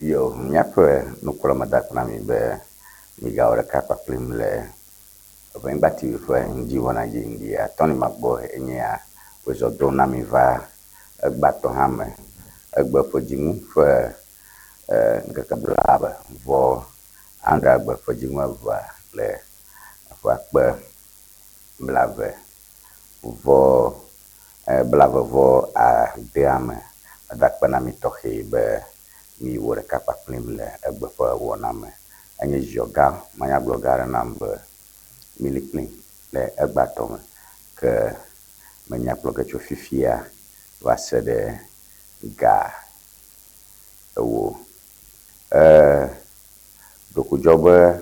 Yo, miaƒe nukplɔmeda mi be migawɔ ɖeka kpakplim le eƒe ŋgbati ƒe ŋdziwɔna dzi ŋdia. Tɔni magbɔ enye ya wozɔ do na mi va egbatɔ hã me. Egbe ƒe dziŋu ƒe ŋkeke vɔ andre egbe ƒe dziŋu evea le ƒe akpe blave vɔ adea me. Meda akpe na mi tɔxɛ be mi wɔ ɖeka kpakplim le egbe ƒe wɔna me. Enye dzidzɔ gã manyagblɔ gã aɖe nam be mi li kplim le egbatɔ me ke menya kplɔ ge tso fifia va se ɖe ga ewo. Dokudzɔ be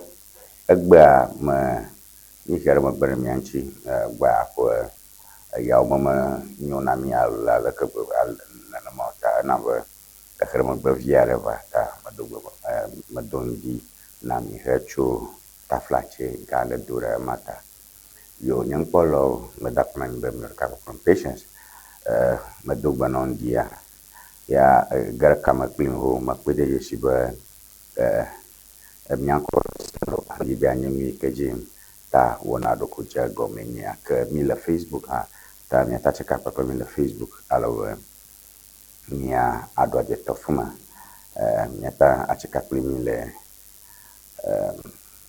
egbea me mi xe ɖe megbe ɖe mia ŋuti egbea ƒe eyawo me nyo na mi alo aleke nenema o ta ena be exe ɖe megbe vi aɖe va ta medo ŋdi na mi hetso taflatse gã aɖe do ɖe ema ta. Yo nye ŋkpɔlawo meda akpe na mi be mi ɖeka kpakplim Patience medo gbe na wo ŋdia ya ge ɖeka me kplim ho mekpe dzedze si be miankɔ be anye nu yi ke dzi ta wɔna ɖokudze gɔme nyea ke mi le Facebook hã ta miata tseka kpakple mi le Facebook alo be mia aɖo adzetɔ fuma miata atseka kpli mi le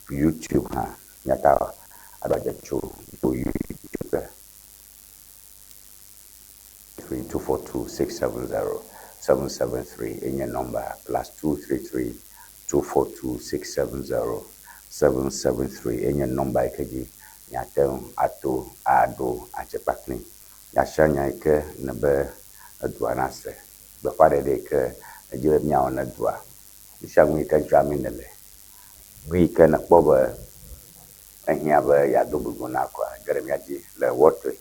YouTube hã miata aɖo adze tso YouTube 242670773 enye number +2332426707773 enye number yike dzi miate ato aɖo adze kpakplim. Miasia nya yike ne be edua na se gbeƒã ɖeɖe yike edzi be miawɔ ne dua. Misia ŋu yike dzra mi nele nu yike nekpɔ be ehiã be yeado bubu na koa ge ɖe mia dzi le wɔtoe.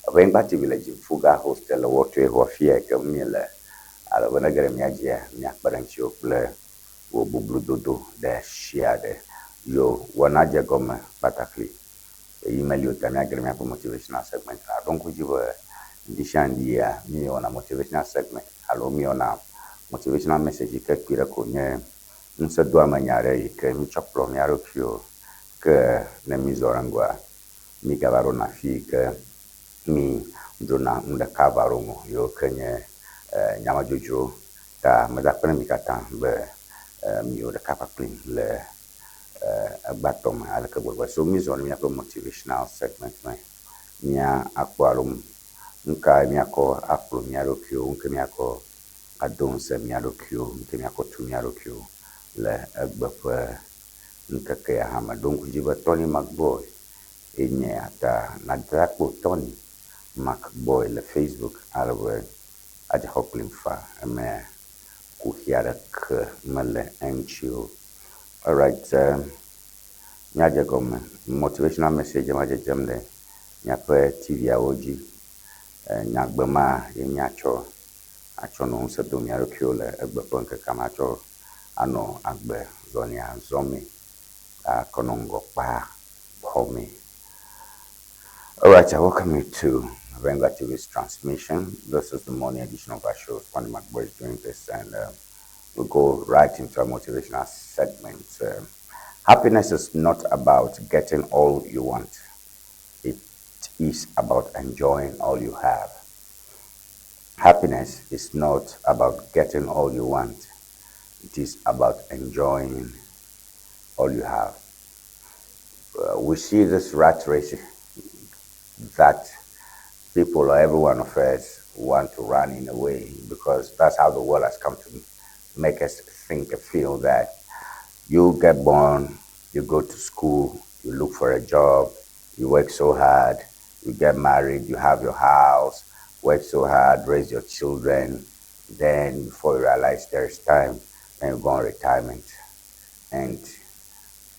Eƒe ŋgbati le dzi Fuga Hostel le wɔtoe xɔ afia yike mi le alo be ne ge ɖe mia dzia miakpe ɖe ŋutsio kple wo bubludodo ɖe sia ɖe. Yo wɔna dze gɔme kpatakli eyi meli o ta miage ɖe miaƒe motivational segment la ɖo ŋku dzi be ŋdi sia ŋdia mi wɔna motivational segment alo mi wɔna motivational message yike kpi ɖe ko nye ŋusẽdoame nya ɖe yike mi tsɔ kplɔ mia ɖokuiwo ke ne mi zɔ ɖe ŋgɔa mi gava ɖona afi yike mi dzona ŋu ɖeka va ɖo ŋu yiwo ke nye nyamedzodzro ta meda akpe ne mi katã be mi wɔ ɖeka kpakplim le egbatɔ me aleke gbegbe. So mi zɔ ɖe miaƒe motivational segment me mia akpɔ alo nuka miakɔ akplɔ mia ɖokuiwo, nuke miakɔ ado ŋusẽ mia ɖokuiwo, nuke miakɔ tu mia ɖokuiwo le egbe ƒe ŋkeke ya hã me. Ɖo ŋku dzi be Tony McBoy enye ya ta nada kpo Tony McBoy le Facebook alo be adze xɔ kplim fa eme kuxi aɖeke mele eŋuti o. Alright, miadze gɔme motivational message ma dzedzem ɖe miaƒe TV-awo dzi. Nyagbe ma ye miatsɔ nɔ ŋusẽ do mia ɖokuiwo le egbe ƒe ŋkeke ma tsɔ anɔ agbe zɔnia zɔme akɔ nɔ ŋgɔ kpa xɔme. Alright, I welcome you to Venga TV's transmission. This is the morning edition of our show. Tony McBoy is doing this, and we'll go right into our motivational segment. Happiness is not about getting all you want. It is about enjoying all you have. Happiness is not about getting all you want. It is about enjoying all you have. We see this rat race that people or every one of us want to run in a way because that's how the world has come to make us think and feel that you get born, you go to school, you look for a job, you work so hard, you get married, you have your house, work so hard, raise your children, then before you realize there is time, then you go on retirement. And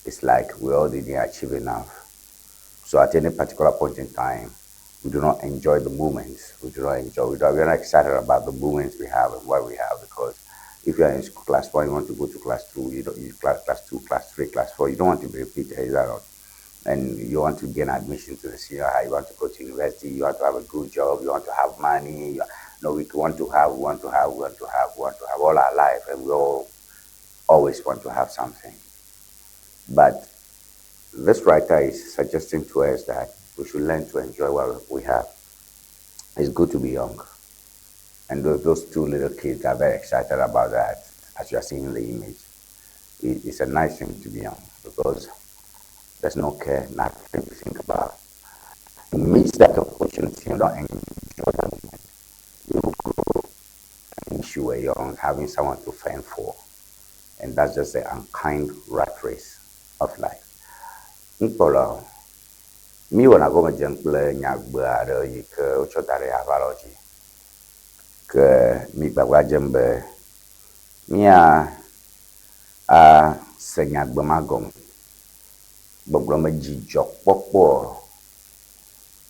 it's like we all didn't achieve enough. So at any particular point in time, we do not enjoy the moments. We're not excited about the moments we have and what we have, because if you are in school, class 1, you want to go to class 2, class 2, class 3, class 4, you don't want to be repeated, is that not? And you want to gain admission to the senior high, you want to go to university, you want to have a good job, you want to have money, we want to have all our life, and we all always want to have something. But this writer is suggesting to us that we should learn to enjoy what we have. It's good to be young. And those two little kids are very excited about that, as you are seeing in the image. It's a nice thing to be young because there's no care, nothing to think about. Miss that opportunity, you don't enjoy that moment. You grow and wish you were young, having someone to fend for. And that's just the unkind rat race of life. Nkpolo, mi wana gome jemple nyagbe are yi ke ochotare avaloji. Ke mi bagwa jembe mia a se nyagbe magom. Gbogbo me dzidzɔ kpɔkpɔ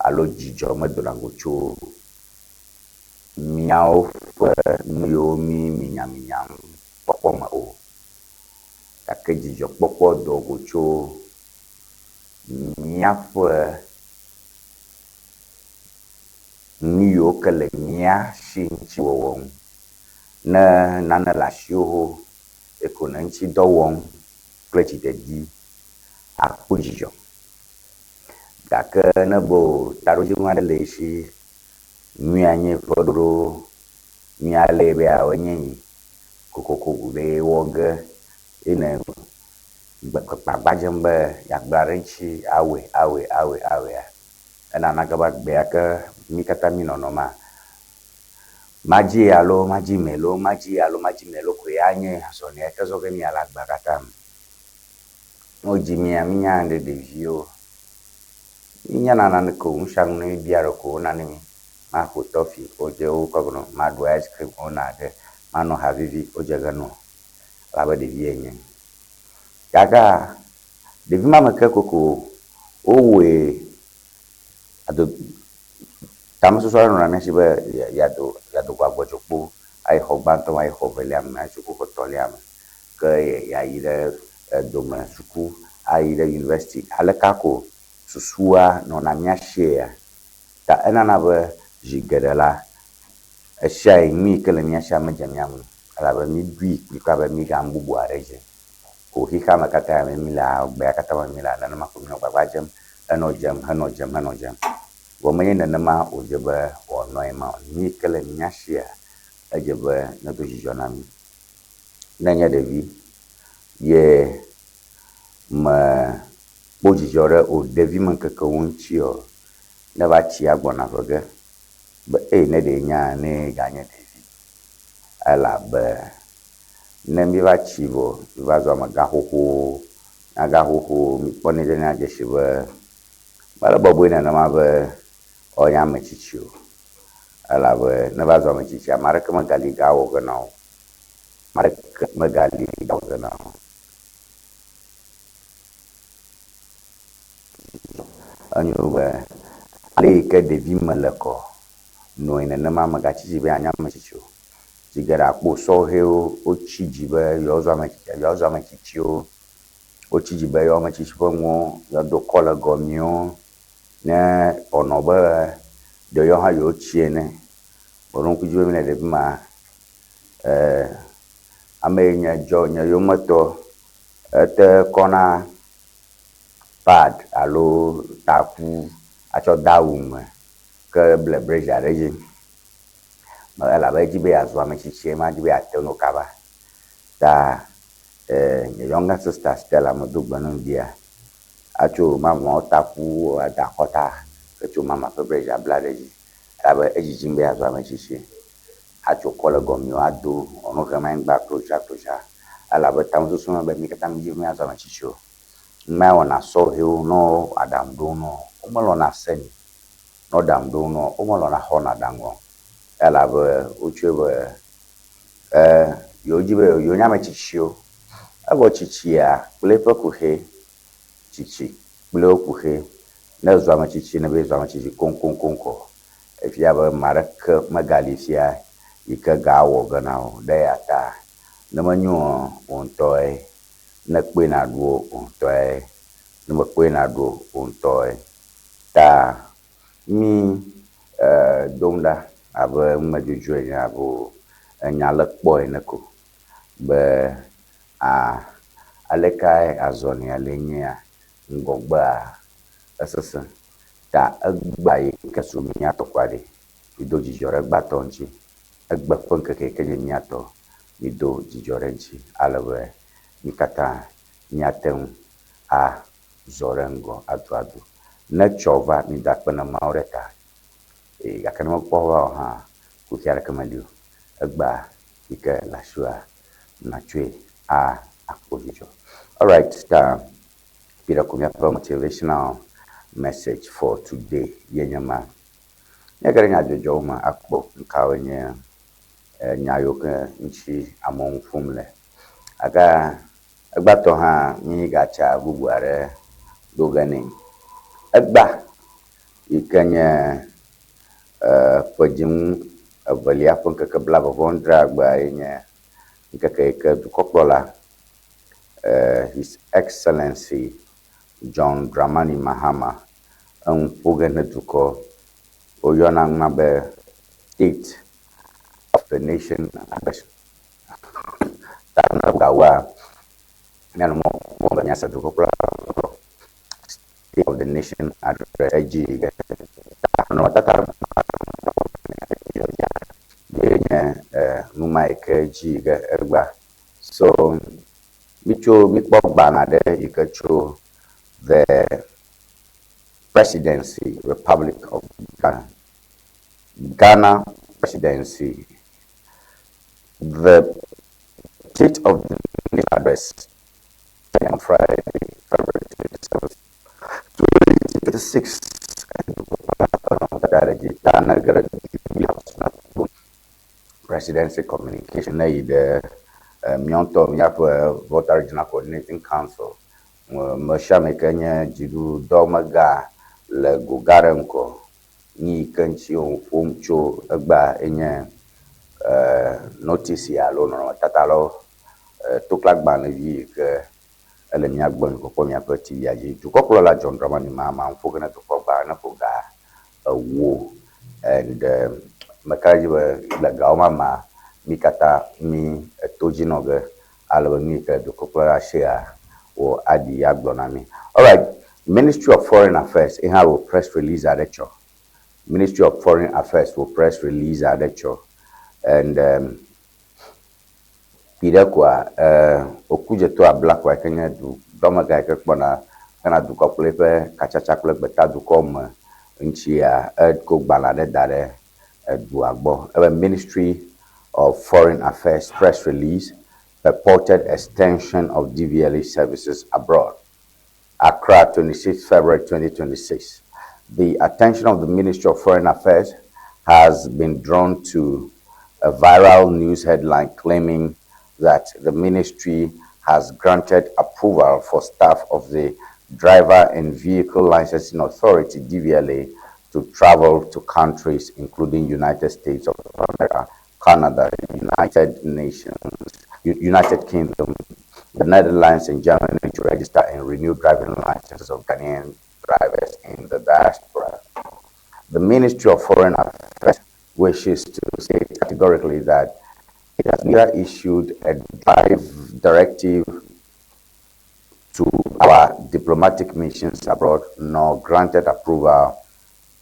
alo dzidzɔ medolango tso miawo ƒe nu yiwo mi minyaminyam kpɔkpɔ me o. Gake dzidzɔ kpɔkpɔ do go tso míaƒe nu yiwo ke le mía si ŋuti wɔwɔ ŋu. Ne nane le asiwo eko ne ŋuti dɔ wɔm kple dziɖeɖi akpɔ dzidzɔ. Gake ne bo taɖodzinu aɖe le esi nua nye ƒeɖoɖo nua le be wònye nyi kokoko ɖe wɔ ge ene gbagba dzem be yeagblẽ ɖe ŋuti awɔe enana ke be agbea ke mi katã mi nɔnɔma madzi alo madzi melo madzi alo madzi melo koe anye azɔlia ke zɔ ge mia le agba katã me. Wodzi mia minya ɖe ɖeviwo minyana naneke o, ŋusia ŋu ne bia ɖe ko wonane mi maƒo tɔfi wodze wokɔgɔnɔ maɖu ice cream wona ɖe manɔ ha vivi wodze ge nɔ abe ɖevi enye. Gaga ɖevi ma me ke koko wowɔe ado tamesusu aɖe nɔna mia si be yeado go agbɔdzɔkpo ayi xɔ gbãtɔ ayi xɔ velia me ayi suku xɔ tɔlia me ke yeayi ɖe dome suku ayi ɖe university aleka ko susua nɔna mia sia ta enana be zi geɖe la esia yi nu ke le mia sia medze mia ŋu elabe mi dui kplikpla be mi ga nu bubu aɖe dze ko xixea me katã me mi le gbea katã me mi le nenema ko mi nɔ gbagba dzem henɔ dzem vɔ menye nenema wodze be wòanɔe ma o. Nu ke le mia sia edze be nedo dzidzɔ na mi. Ne nye ɖevi ye me kpɔ dzidzɔ ɖe o ɖevi me ŋkekewo ŋuti o ne va tsi agbɔna ƒe ge be ne ɖe nya ne ganye ɖevi elabe ne mi va tsi vɔ mi va zɔ ame gaxoxowo agaxoxo mi kpɔnɛ ɖe na dzesi be mele bɔbɔe nenema be wòanye ametsitsi o elabe ne va zɔ ametsitsi ame aɖeke megali ga wɔ ge na wo, ame aɖeke megali ga wɔ ge na wo. Enyo be ale yi ke ɖevi me le kɔ nɔe nenema megatsi dzi be yeanye ametsitsi o. Zi geɖe akpɔ sɔhewo wotsi dzi be yewoazɔ ametsitsiwo, wotsi dzi be yewo ametsitsi ƒe ŋuwo yewoado kɔ le gɔmiwo ne wònɔ be ɖe yewo hã yewotsi ene. Meɖo ŋku dzi be mi le ɖevi ma ame yi nye yometɔ ete kɔna pad alo taku atsɔ de awu me ke ble brezia ɖe edzi elabe edzi be yeazɔ ametsitsi ma dzi be yeate ŋu kaba ta nye younger sister Stella medo gbe ne ŋdia atso mamawo taku ada akɔta etso mama ƒe brezia bla ɖe edzi elabe edzidzim be yeazɔ ametsitsi atso kɔ le gɔmiwo ado wònɔ hem anyigba klotsa elabe tamesusu me be mi katã mi dzi be miazɔ ametsitsi o. Ŋmea wɔna sɔhewo nɔ aɖaŋu ɖom nɔ womelɔ̃na seni nɔ aɖaŋu ɖom nɔ womelɔ̃na xɔna aɖaŋua elabe wotsoe be yewodzi be yewonye ametsitsiwo evɔ tsitsia kple eƒe kuxe tsitsi kple wo kuxe ne zɔ ametsitsi ne be zɔ ametsitsi koŋkoŋkoŋ kɔ efia be ame aɖeke megali fia yi ke ga wɔ ge na wo ɖe ya ta ne menyo o ŋutɔe ne kpe naɖo o ŋutɔe ne mekpe naɖo o ŋutɔe ta mi dom ɖa abe numedzodzroe ene abo enya le kpɔ ene ko be alekae azɔni alenya ngɔgbea esese ta egba yi ke so miatɔ kua ɖi mido dzidzɔ ɖe gbatɔ ŋuti egbe ƒe ŋkeke yi ke nye miatɔ mido dzidzɔ ɖe ŋuti ale be mi katã miate ŋu azɔ ɖe ŋgɔ adu ne tsɔ va mi da akpe ne Mawu ɖe ta gake ne mekpɔ va o hã kuxi aɖeke meli o egba yi ke le asiwòa natsoe akpɔ dzidzɔ. All right, Peter Kumiaƒe motivational message for today yenye ma. Nye ge ɖe nyadzɔdzɔwo me akpɔ nkawo nye nya yiwo ke ŋuti amewo ŋu ƒom le. Aga egbatɔ hã mi gatsa bubu aɖe do ge nɛ. Egba yi ke nye ƒedzinu evelia ƒe ŋkeke blaeve-vɔ-adre agbea yenye ŋkeke yi ke dukɔkplɔla His Excellency John Dramani Mahama eŋu ƒo ge ne dukɔ woyɔna ŋua be State of the Nation Address. Ta ne gawoa mianɔ mɔ be miase dukɔkplɔla State of the Nation Address edzi ge nɔnɔmetata yenye numa yi ke dzi ge egba. So mikpɔ gbana ɖe yi ke tso the Presidency Republic of Ghana Presidency, the State of the Nation Address on Friday, February 27th, 2026. Presidency communication the Mionto Miapo Voter Regional Coordinating Council Mashame Kenya Jidu Domaga Le Gugarenko Ni Kenchi Umcho Egba Enye notice ya lo no tatalo toklak ban vi ke ele miagbon ko po miapo TV aji to kokolola John Dramani Mahama mfo gena to kokba na ko ga wo and makaji la gauma ma mikata mi tojinoge alwe mi ke do kokolola share o adi agbona mi. All right, Ministry of Foreign Affairs in how will press release adecho. Ministry of Foreign Affairs will press release adecho. And Pidakwa okuje to abla kwa Kenya du doma ga ke kpona kana du koplepe kachacha kple beta du kom nchia ko gbala de dare du agbo. Ministry of Foreign Affairs press release purported extension of DVLA services abroad. Accra, 26 February 2026. The attention of the Ministry of Foreign Affairs has been drawn to a viral news headline claiming that the ministry has granted approval for staff of the Driver and Vehicle Licensing Authority, DVLA, to travel to countries including United States of America, Canada, United Kingdom, the Netherlands, and Germany to register and renew driving licenses of Ghanaian drivers in the diaspora. The Ministry of Foreign Affairs wishes to say categorically that it has neither issued a directive to our diplomatic missions abroad nor granted approval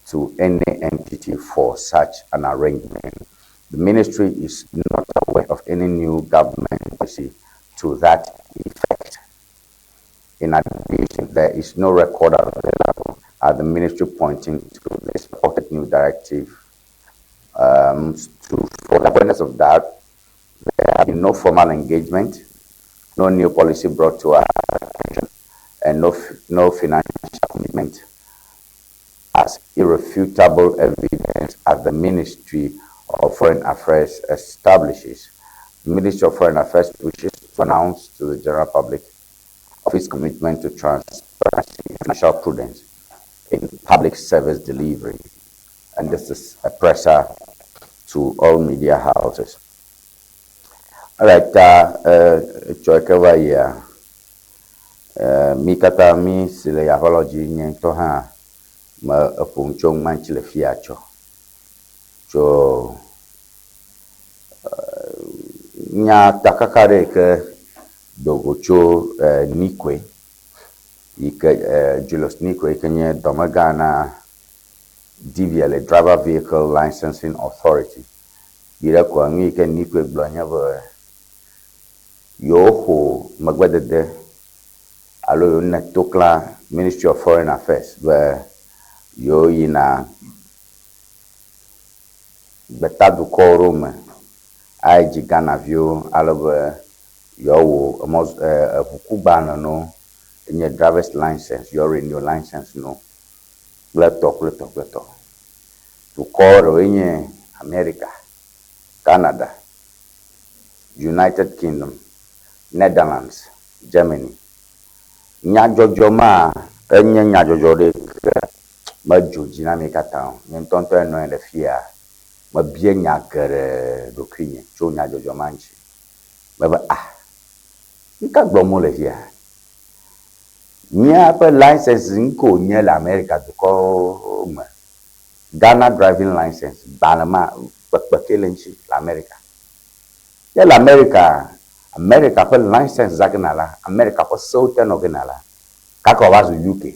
to any entity for such an arrangement. The ministry is not aware of any new government policy to that effect. In addition, there is no record available at the ministry pointing to this purported new directive. For the awareness of that, there has been no formal engagement, no new policy brought to our attention, and no financial commitment as irrefutable evidence as the Ministry of Foreign Affairs establishes. The Ministry of Foreign Affairs wishes to announce to the general public of its commitment to transparency and financial prudence in public service delivery. And this is a presser to all media houses. All right, choekeva ya mikata mi sile ya hology nyento ha ma apunchong manchile fiacho cho nya takakare ke dogocho Nikwe ike Julius Nikwe kenye domagana DVL Driver Vehicle Licensing Authority ira kwa ngi ke Nikwe blonya ba yo magbadede alo na tokla Ministry of Foreign Affairs ba yo yina betadu korum aiji Ghana view alo yo almost hukubana no in your driver's license, you're in your license no. Let talk. To call in America, Canada, United Kingdom, Netherlands, Germany. Nyajojo ma enye nyajojo de ma joji na me kata o ntonto eno en le fia ma bie nyakere do kwinye cho nyajojo manchi ba nka gbomo le fia nya pa license nko nye la America ko Ghana driving license banama bakbakelenchi la America ya la America pa license zagnala America pa southern ognala kako wazu UK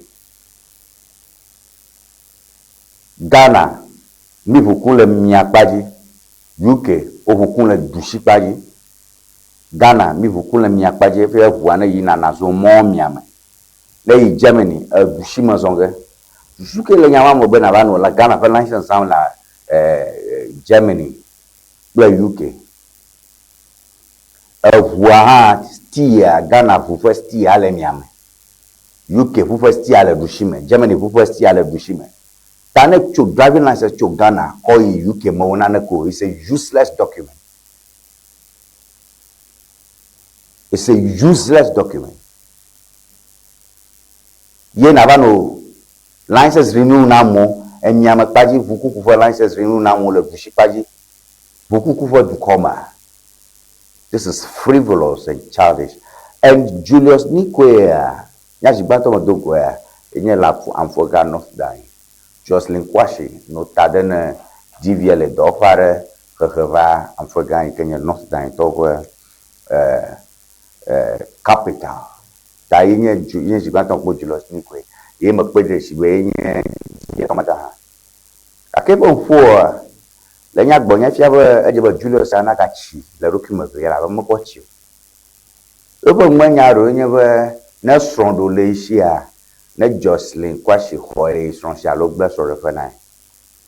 Ghana mi vukule miakpaji UK o vukule dushikpaji Ghana mi vukule miakpaji fe vuana yina na zo mo miame le Germany dushima zonge UK le nyama mo be na ba no la Ghana pa license sound la Germany le UK voa stia Ghana vous faites stia le miame UK vous faites stia le dushime Germany vous faites stia le dushime tane cho driving license cho Ghana or UK mo na ko is a useless document. It's a useless document. Ye na ba no license renew na mo enyama paji vuku ku for license renew na mo le dushi paji vuku ku for dukoma. This is frivolous and childish. And Julius Nikwe ya jibato madogo ya enye la amfoga north dying. Jocelyn Kwashi no tadene DVL do fare geva amfoga Kenya north dying to capital. Ta yenye jibato ko Julius Nikwe ye makpede shiwe yenye ye kamata. Akebo fo le nya gbonya fiaba ejeba Julius anakachi le rokima be la mo pochi obo mwanya ro nye be na srondo le isia na Jocelyn Kwashi khoe sron sia lo gbe so refena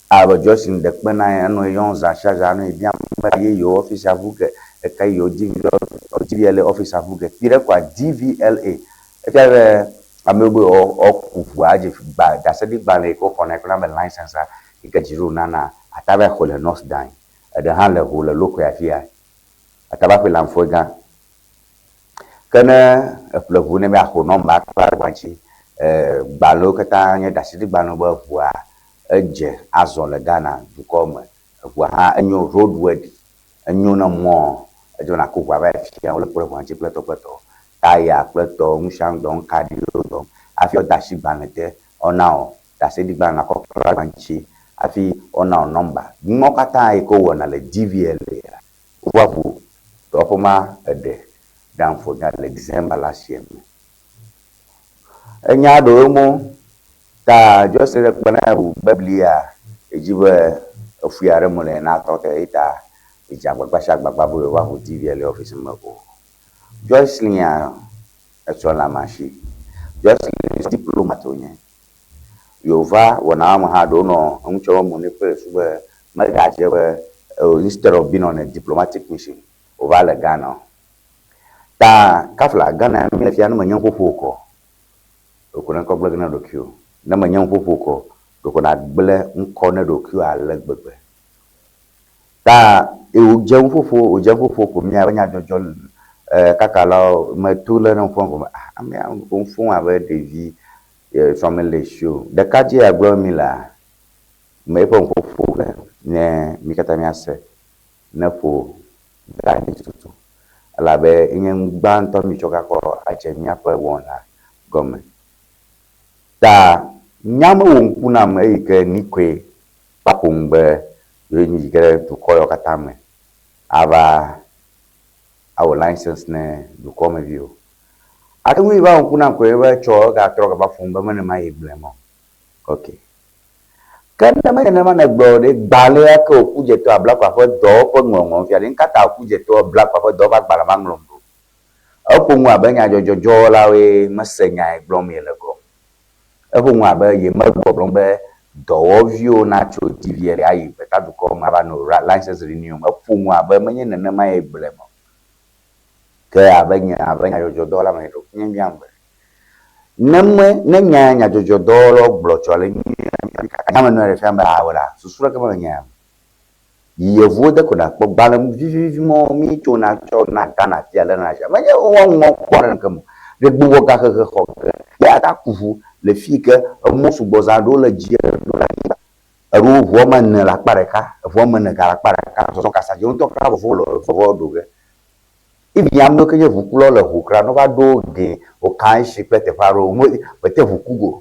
aba Jocelyn de pena no yon za charge no bien ba ye yo office avuke e kai yo DVL office avuke pire kwa DVLA e ka amebo o kufu aje ba da se di ba le ko connect na license a ikajiru nana ataba ko le north dine de han le ho le loko ya fia ataba ko lamfoga kana plevu ne me a ho no ma pa wanchi balo kata nya dasidi gbanu ba bua eje azon le Ghana dukom bua ha enyo roadworthy enyo na mo ejo na ko bua ba fia o le por wanchi pleto taya pleto mushang don cardio don afio dashi gbanete ona o dasidi gbanu ko wanchi afi ona number ngokata iko wona le DVL wafu topoma ede dan for le December last year enya do mo ta just le pana biblia ejibe ofiare mo le na to ke ita ijagbagba shagbagba bo wafu DVL office mako just liya etola mashi just diplomat onye Yova wana ha do no uncho mo ne pe sube magaje instead of being on a diplomatic mission over le Ghana ta kafla Ghana mi le fianu manyan fofoko okuna ko blog na dokio na manyan fofoko dokuna gble nko na dokio ale gbegbe ta e o je fofoko mi abanya jojo kakala metule na fofoko ami on fun ave devi from le show the kaji agro mila me pon fofo ne mi kata mi ase na fo dani tutu ala be yen gba nto mi choka ko ajemi apa wona gome ta nyama won kuna me ke Nikwe pakungbe yin yigere to koyo kata me aba our license ne do come view ati wi ba kuna ko e cho ga tro ga ba fun ba mane mai blemo okay kan na mai na mana gbo de gbale ya ko ku je to abla kwa fo do ko ngongo fi ani kata ku je to black kwa fo do ba gbala ma nglondo opo nwa ba nya jojo la we masenya gbo mi le go opo nwa ba ye ma gbo blon be do view na cho divie ayi be ta do ko ma ba no license renew opo nwa ba manye na mai blemo ke abanya jojo do la ma ro nyambe Namwe nanya jojo dolo blochole nyama no re famba awala susura kama nyama yevo de ko da po balam vivi mo mi to na cho na kana ti ala na ja manya won mo kwara kam de buwo ka ka ko ya ta kufu le fike mo su bozado la jia do la ru vo man la pareka vo man ka la pareka so ka sa jo to ka vo lo vo do ge ibi amno ke je vukulo le hukra no ba do de o kan shi pete faro mo pete vukugo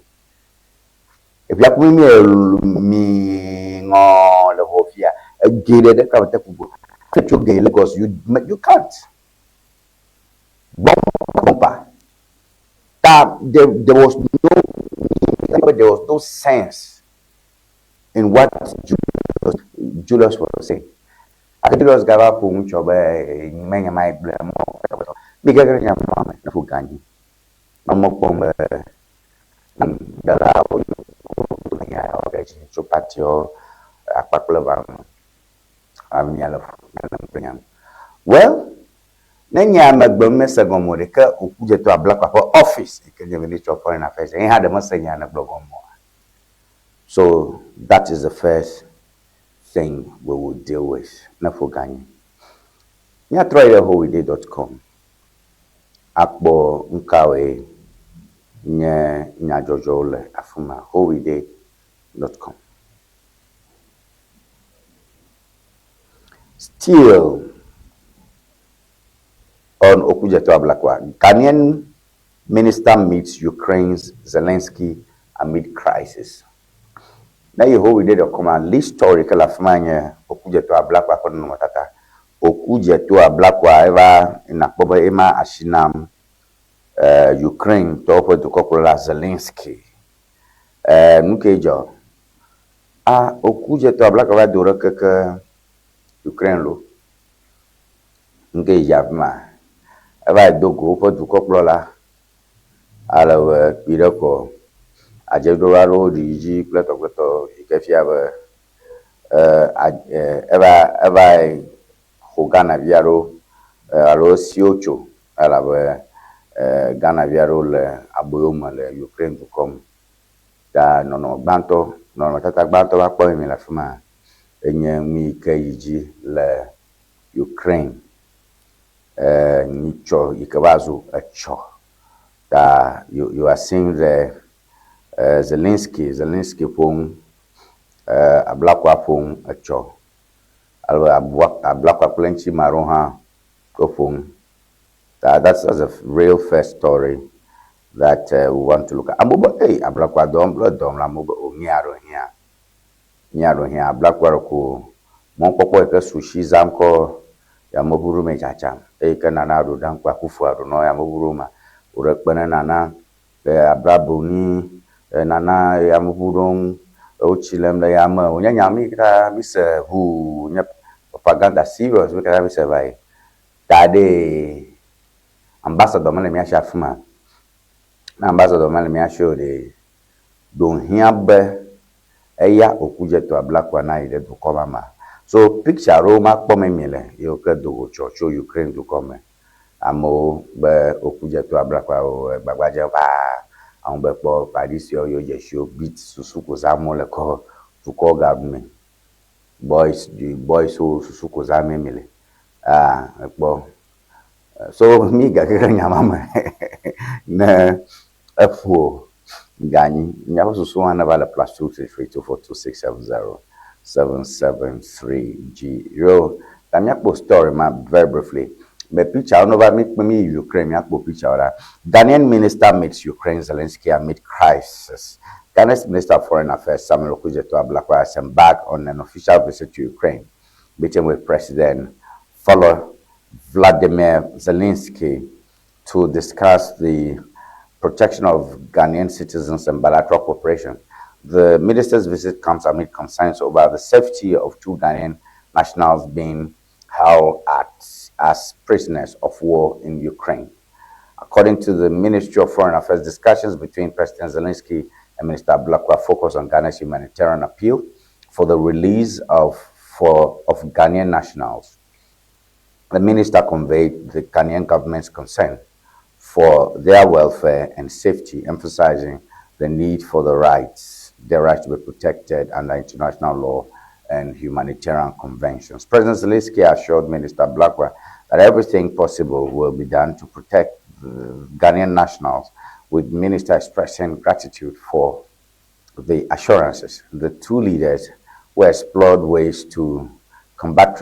e bia ku mi ngo le hofia e gele de ka pete kugo to ge Lagos you can't bomba that there was no sense in what Julius was saying. Julius gava pu mucho be menya mai blemo biga ga nya mama na fu ganyi mama ko be dala o nya o ga ji so patio akpakle ba am nya la nya well nenya magbam mesa gomore ka okuje to abla kwa office ke the Ministry of Foreign Affairs he had masanya na blogomo so that is the first thing we will deal with na fu ganyi nya try holiday.com akpo nkawe nya jojo le afuma holiday.com still on Okujeto Ablakwa Ghanaian minister meets Ukraine's Zelensky amid crisis na ye holiday.com a list story kala afuma Okujeto Ablakwa ko no matata Okujeto Ablakwa eva inakpoba ema ashinam Ukraine topo to kokola Zelensky nukejo Okujeto Ablakwa dora keke Ukraine lo nge yabma eva dogo po to kokola ala piroko ajedo ro diji pleto ikefia ba eva hogana viaro alo siocho ala ba Ghana viaro le aboyoma le Ukraine to come da no banto no tata banto ba po mi la fuma enye mi kayiji le Ukraine nicho ikabazu echo that you are seeing the Zelensky pong ablakwa pong echo alwa ablakwa plenty maroha ko pong that's a real first story that we want to look at amubo ablakwa dom la mubo onyaro hia ablakwa ko mon popo ke sushi zamko ya moburu me chacha kana na ru dan kwa kufu aru no ya moburu ma urekpene nana abrabuni nana ya moburu ochilem la ya ma onya nyami ka bise hu nya propaganda serious we ka bise bai tade ambassador mane mi ashafuma na ambassador mane mi asho de don hiabe eya Okujeto Ablakwa na ide do koma so picture Roma kpome mile yo ke do cho Ukraine do come amo be Okujeto Ablakwa o gbagbaje ba àwọn be po Paris yo je show beat susuko zamo le ko to ko government boys who susuko zame mile po so mi ga ke nyama ma na afu gani nyaba susu wana bala +233242670 773G. Yo, tamia po story ma very briefly. Me picture no ba me Ukraine ya po picture ora. Ghanaian minister meets Ukraine Zelensky amid crisis. Ghana's Minister of Foreign Affairs Samuel Okujeto Ablakwa has embarked on an official visit to Ukraine, meeting with President Vladimir Zelensky to discuss the protection of Ghanaian citizens and bilateral cooperation. The minister's visit comes amid concerns over the safety of two Ghanaian nationals being held as prisoners of war in Ukraine. According to the Ministry of Foreign Affairs, discussions between President Zelensky and Minister Blakwa focus on Ghana's humanitarian appeal for the release of Ghanaian nationals. The minister conveyed the Ghanaian government's concern for their welfare and safety, emphasizing the need for their rights to be protected under international law and humanitarian conventions. President Zelensky assured Minister Blakwa that everything possible will be done to protect the Ghanaian nationals, with the minister expressing gratitude for the assurances. The two leaders will explored ways to combat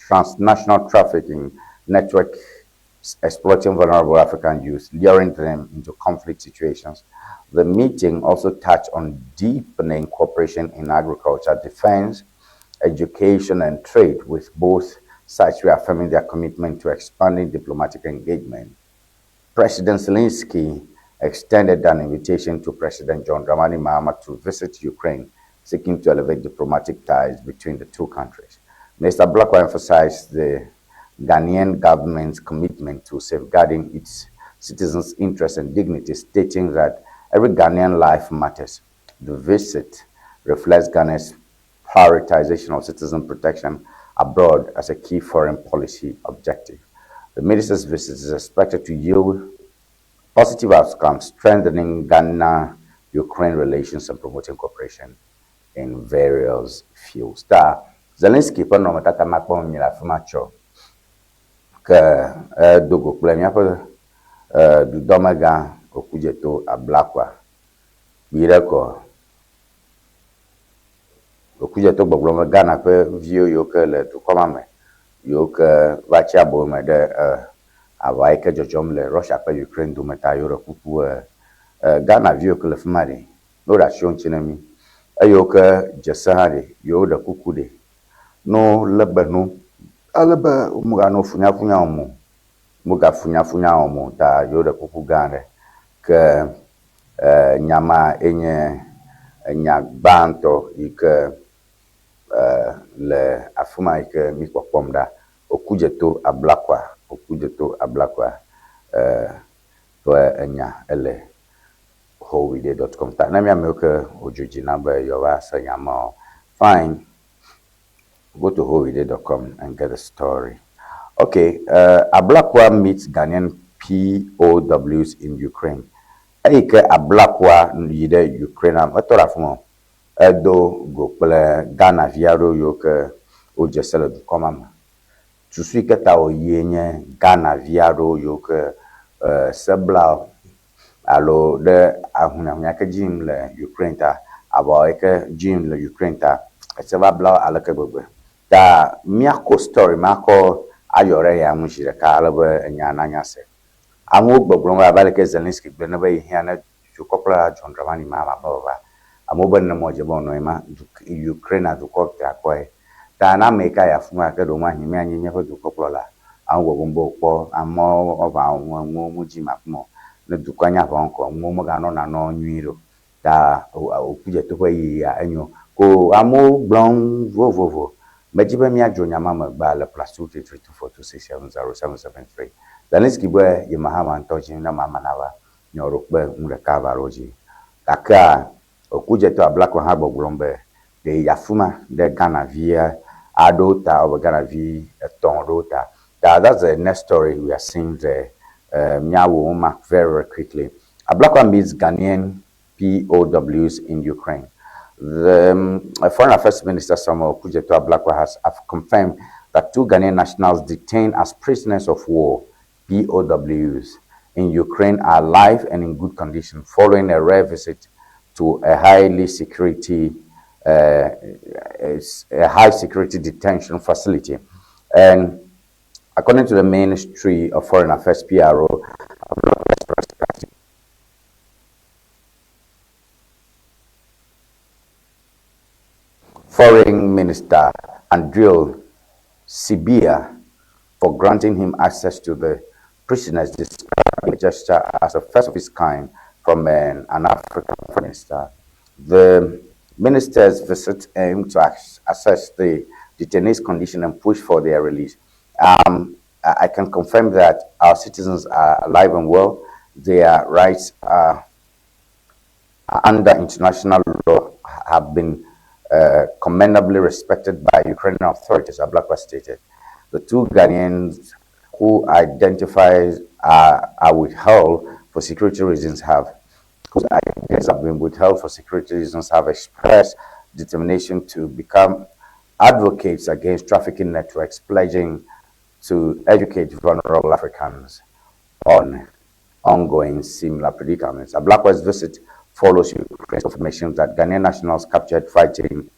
transnational trafficking network exploiting vulnerable African youth, luring them into conflict situations. The meeting also touched on deepening cooperation in agriculture, defense, education, and trade, with both sides reaffirming their commitment to expanding diplomatic engagement. President Zelensky extended an invitation to President John Dramani Mahama to visit Ukraine, seeking to elevate diplomatic ties between the two countries. Mr. Blakwa emphasized the Ghanaian government's commitment to safeguarding its citizens' interests and dignity, stating that every Ghanaian life matters. The visit reflects Ghana's prioritization of citizen protection abroad as a key foreign policy objective. The minister's visit is expected to yield positive outcomes, strengthening Ghana-Ukraine relations and promoting cooperation in various fields. Zelensky pe no matata makpo mila fumacho ke dogo kple miaƒe dudɔmegã Okudzeto Ablakwa yi ɖe kɔ Okudzeto gbɔgblɔm Ghana ƒe viwo yiwo ke le dukɔ ma me yiwo ke va tsi abo me ɖe aʋa yi ke dzɔdzɔm le Russia kple Ukraine dome ta yiwo ɖe kuku Ghana viwo ke le fi ma ɖe no ɖe asi wo ŋuti na mi eyiwo ke dzese hã ɖe yiwo ɖe kuku ɖe no lebe no alebe womegano funyafunya o mogafunyafunya o mo ta yiwo ɖe kuku gã aɖe ke nyama enye nya gbãtɔ yi ke le afi ma yi ke mi kpɔkpɔm ɖa Okudzeto Ablakwa ƒe enya ele wholewithit.com ta ne mi amewo ke wodzodzi na be yewoava se nyama fine. Go to wholewithit.com and get a story. Okay, Ablakwa meets Ghanaian POWs in Ukraine. Eike Ablakwa yi ɖe Ukraine am etɔ ɖe afi ma edo go kple Ghana vi aɖewo yiwo ke wodze se le dukɔ ma me. Susu yi ke ta wòyie nye Ghana vi aɖewo yiwo ke se bla alo ɖe ahunyahunya ke dzim le Ukraine ta abɔ yi ke dzim le Ukraine ta ese va bla aleke gbegbe. Ta miakɔ story makɔ ayɔ ɖe ya ŋu zi ɖeka alebe enya nanya se. Amewo gbɔgblɔm abe aleke Zelensky gblɔ ne be yihia ne dukɔ kple John Dramani Mahama be wòva. Amewo be ne mɔ dze be wònɔ anyi ma Ukraine dukɔ terakɔe. Ta na ame yi ke ayi afi ma ke ɖewo mahi mianyi míaƒe dukɔ kplɔla. Amewo gbɔgblɔm be wòkpɔ amewo ɔʋa ŋuwo dzim afi ma. Ne dukɔa nye aʋa ŋkɔ ŋuwo meganɔ nanɔ nyui ɖo. Ta Okudzeto ƒe yiyia enyo. Ko amewo gblɔm vovovo. Medzi be miadzo nyama me gba le +2 3 2 4 2 6 7 0 7 7 3. Zelensky be ye Mahama ŋutɔ dzi ne Mahama nava nyo ɖo kpe ŋu ɖeka va ɖo dzi. Gakea Okudzeto Ablakwa hã gbɔgblɔm be ɖe yi afi ma ɖe Ghana vi aɖewo ta wobe Ghana vi etɔ̃ ɖewo ta. That's the next story we are seeing there. Miawo mark very, very quickly. Ablakwa meets Ghanaian POWs in Ukraine. The Foreign Affairs Minister Samuel Okudzeto Ablakwa has confirmed that two Ghanaian nationals detained as prisoners of war, POWs, in Ukraine are alive and in good condition following a rare visit to a high security detention facility. And according to the Ministry of Foreign Affairs PRO, Foreign Minister Andriy Sybiha for granting him access to the prisoners, describing the gesture as a first of its kind from an African minister. The minister's visit aimed to assess the detainees' condition and push for their release. I can confirm that our citizens are alive and well. Their rights are under international law have been commendably respected by Ukrainian authorities, Ablakwa stated. The two Ghanaians who identifies are withheld for security reasons whose identities have been withheld for security reasons have expressed determination to become advocates against trafficking networks, pledging to educate vulnerable Africans on ongoing similar predicaments. Ablakwa's visit follows Ukraine's confirmation that Ghanaian nationals captured fighting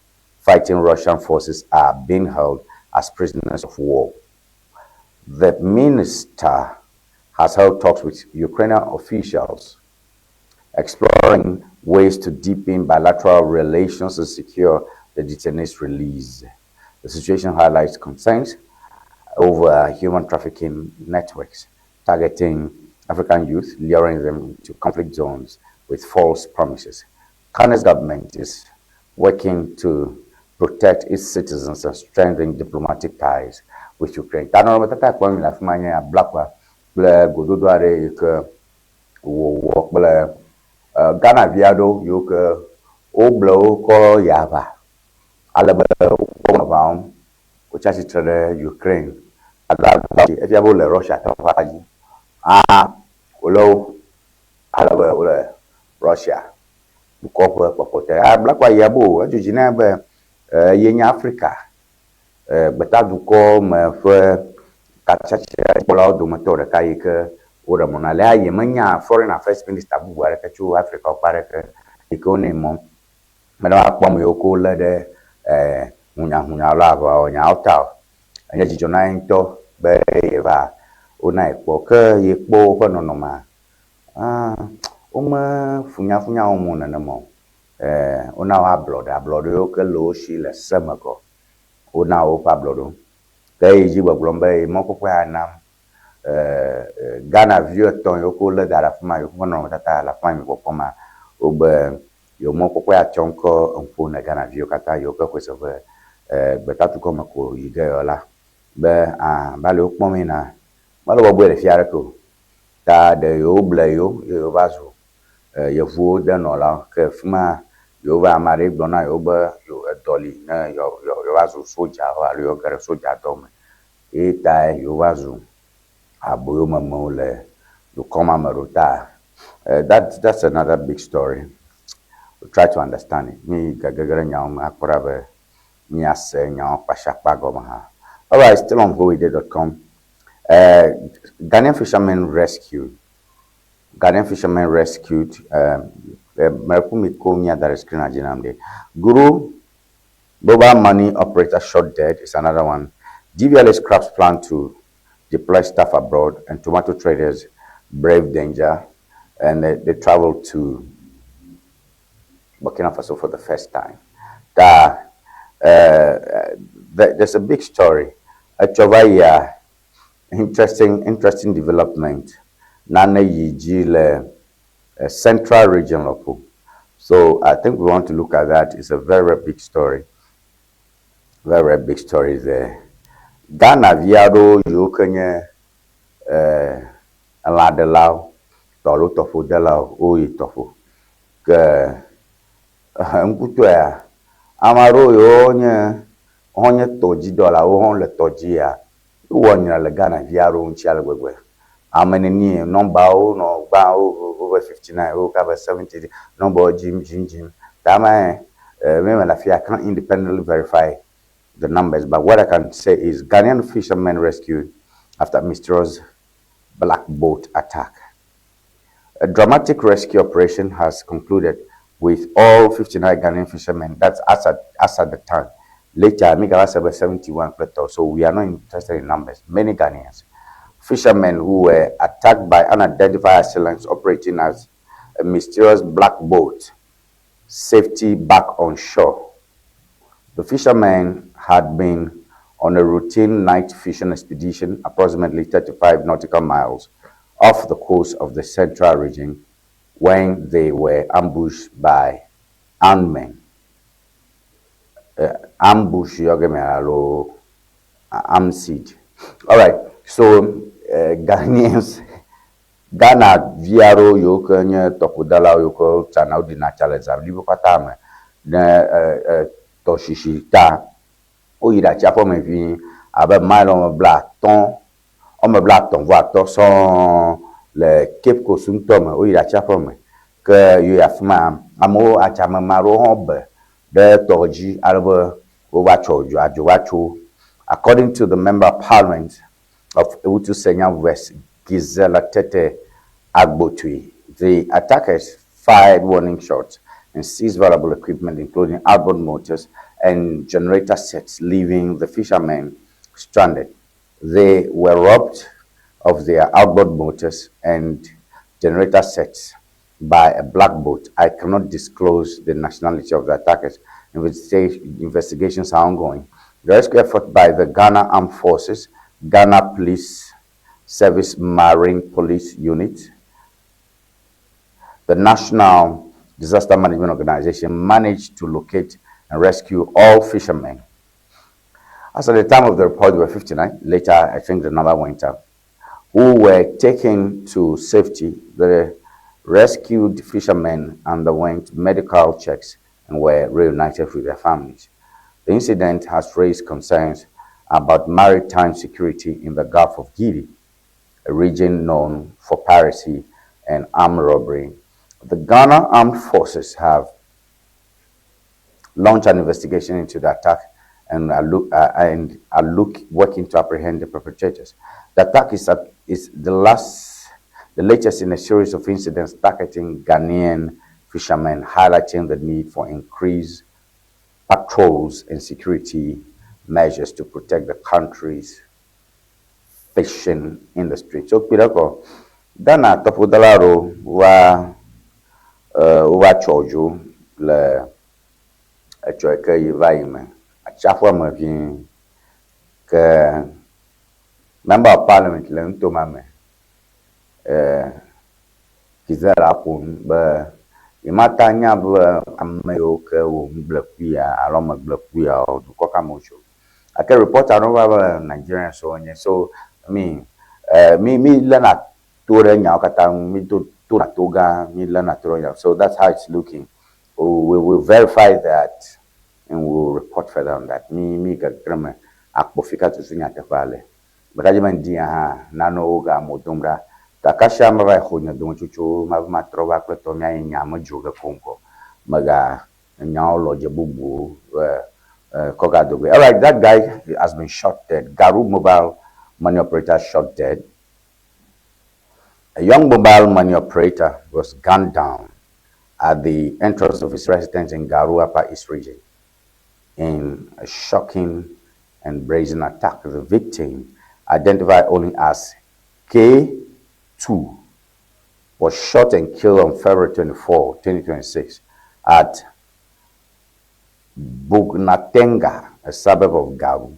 Russian forces are being held as prisoners of war. The minister has held talks with Ukrainian officials, exploring ways to deepen bilateral relations and secure the detainees' release. The situation highlights concerns over human trafficking networks targeting African youth, luring them to conflict zones with false promises. Ghana's government is working to protect its citizens and strengthen diplomatic ties with Ukraine. Tanoro tata kwa mi la fumanya Ablakwa ble gododo are ke wo ble Ghana viado yo ke o ble ko yaba ale be ko ba ko chachi tere Ukraine aga e fiabo le Russia ta fa ji olo ale be ole Russia ko ko te Ablakwa yabo ajuji na be yenya Africa betadukɔ me ƒe katsatsɛ kplɔlawo dometɔ ɖeka yi ke wo ɖe mɔ na lea yi menya foreign affairs minister bubu aɖeke tso Afrika ƒe aɖeke yi ke wonɛ mɔ me ne akpɔ ame yiwo ke wolé ɖe hunyahunya lo ava nyawo ta o enye dzidzɔ na ye ŋutɔ be yeva wona ye kpɔ ke ye kpɔ woƒe nɔnɔmea wome funyafunya wo mo nenema o wona wo ablɔɖe yiwo ke le wo si le semegɔ wona wo ƒe ablɔɖo ke yi dzi gbɔgblɔm be mɔkpɔkpɔ anam Ghana viwo etɔ̃ yiwo ke wolé da ɖe afi ma yiwo ƒe nɔnɔmetata le afi ma mi kpɔkpɔma wobe yewo mɔkpɔkpɔ atsɔ ŋkɔ ŋƒo ne Ghana viwo katã yiwo ke xɔe se be gbetatukɔ me ko yi ge yewo la be bali wo kpɔmee na mele bɔbɔe le fia aɖeke o ta ɖe yewo ble yewo ye yewo va zu yevuwo de nɔlawo ke fi ma yewo be ame aɖe gblɔ na yewo be edɔli ne yewo zu soja alo yewo ge ɖe soja dɔ me eye ta yewo va zu aboyomemewo le dukɔ ma me ɖo ta that's another big story. We try to understand it. Mi gagagere nyawo me akpɔ ɖa be miase nyawo kpasiakpa gɔme ha. All right, still on void.com. Ghanaian fishermen rescued. Guru mobile money operator shot dead is another one. GVLA scraps plan to deploy staff abroad, and tomato traders brave danger, and they traveled to Burkina Faso for the first time. There's a big story. Actually, interesting development. Nana Yiji le central region lopo. So I think we want to look at that. It's a very big story. Very big story there. Ghana viado yo kenye la de lao tolo tofo de lao oyi tofo ke mkuto ya amaro yo onye toji dola o hon le toji ya wonyra le Ghana viado nchi ale gbegbe amenini number o no gba over 59 over 70 number jim tama me la fia can't independently verify the numbers, but what I can say is Ghanaian fishermen rescued after mysterious black boat attack. A dramatic rescue operation has concluded with all 59 Ghanaian fishermen. That's as at the time. Later, Migala said 71, so we are not interested in numbers. Many Ghanaians. Fishermen who were attacked by unidentified assailants operating as a mysterious black boat, safety back on shore. The fishermen had been on a routine night fishing expedition approximately 35 nautical miles off the coast of the central region when they were ambushed by armed men. Ambush Yogemalo armed siege. All right, so Ghanaians, Ghana viaro yoke nye tokudala yoko chana udi na challenge libo katame ne toshishi ta o yira chapo me vi abe malo bla ton on me bla ton voit to son le Cape Kosum tome o yira chapo me que yo ya fuma amo achama maro hobe de toji albo o wacho ajo wacho. According to the Member of Parliament of Ewutu Senya West, Gisela Tete Agbotui, the attackers fired warning shots and seized valuable equipment, including outboard motors and generator sets, leaving the fishermen stranded. They were robbed of their outboard motors and generator sets by a black boat. I cannot disclose the nationality of the attackers. Investigations are ongoing. The rescue effort by the Ghana Armed Forces, Ghana Police Service Marine Police Unit, the National Disaster Management Organization managed to locate and rescue all fishermen. As at the time of the report, there were 59. Later, I think the number went up, who were taken to safety. The rescued fishermen underwent medical checks and were reunited with their families. The incident has raised concerns about maritime security in the Gulf of Guinea, a region known for piracy and armed robbery. The Ghana Armed Forces have launched an investigation into the attack and are working to apprehend the perpetrators. The attack is the latest in a series of incidents targeting Ghanaian fishermen, highlighting the need for increased patrols and security measures to protect the country's fishing industry. So, Pirako, Ghana topodalaro wa chojo le choike yivaime. Achafwa mavin ke member of parliament le ntomame kizera pun ba imata nya ba ameyo ke wo mblekwia aloma mblekwia o duko kamocho ake report anova Nigerian so I mean me lana tore nya okata mi to na toga mi lana tore nya, so that's how it's looking. We will verify that and we'll report further on that. Me ga grama akpofika to sunya te vale bakaje mandia ha nano oga modomra takasha maba khonya don chuchu ma trova kleto mia nyama joga konko maga nyao loje bubu koga dogwe. All right, that guy has been shot dead. Garu mobile money operator shot dead. A young mobile money operator was gunned down at the entrance of his residence in Garu Upper East region in a shocking and brazen attack. The victim, identified only as K2, was shot and killed on February 24, 2026 at Bugnatenga, a suburb of Garu.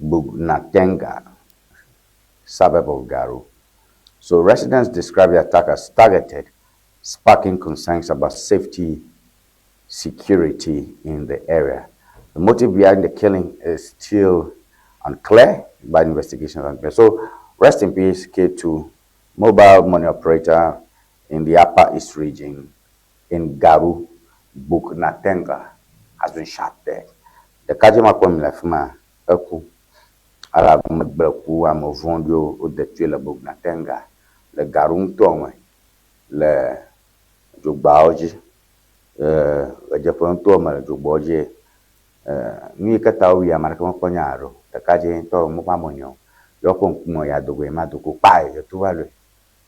Bugnatenga, suburb of Garu. So residents describe the attack as targeted, sparking concerns about safety, security in the area. The motive behind the killing is still unclear, but investigations are unclear. So rest in peace, K2, mobile money operator in the Upper East region in Garu, Bugnatenga, has been shot dead. The Kajima Kwamilafuma, Eku, Arab Mbleku, Amovondio, Odetuela Bugnatenga, le Garum Tome, le Jugbaoji, Japan Tome, le Jugboji, Ni Katawi, American Ponyaro, the Kaji to Mupamonyo, Yokon Moya Dugwe Maduku, Pai, the Tuvalu,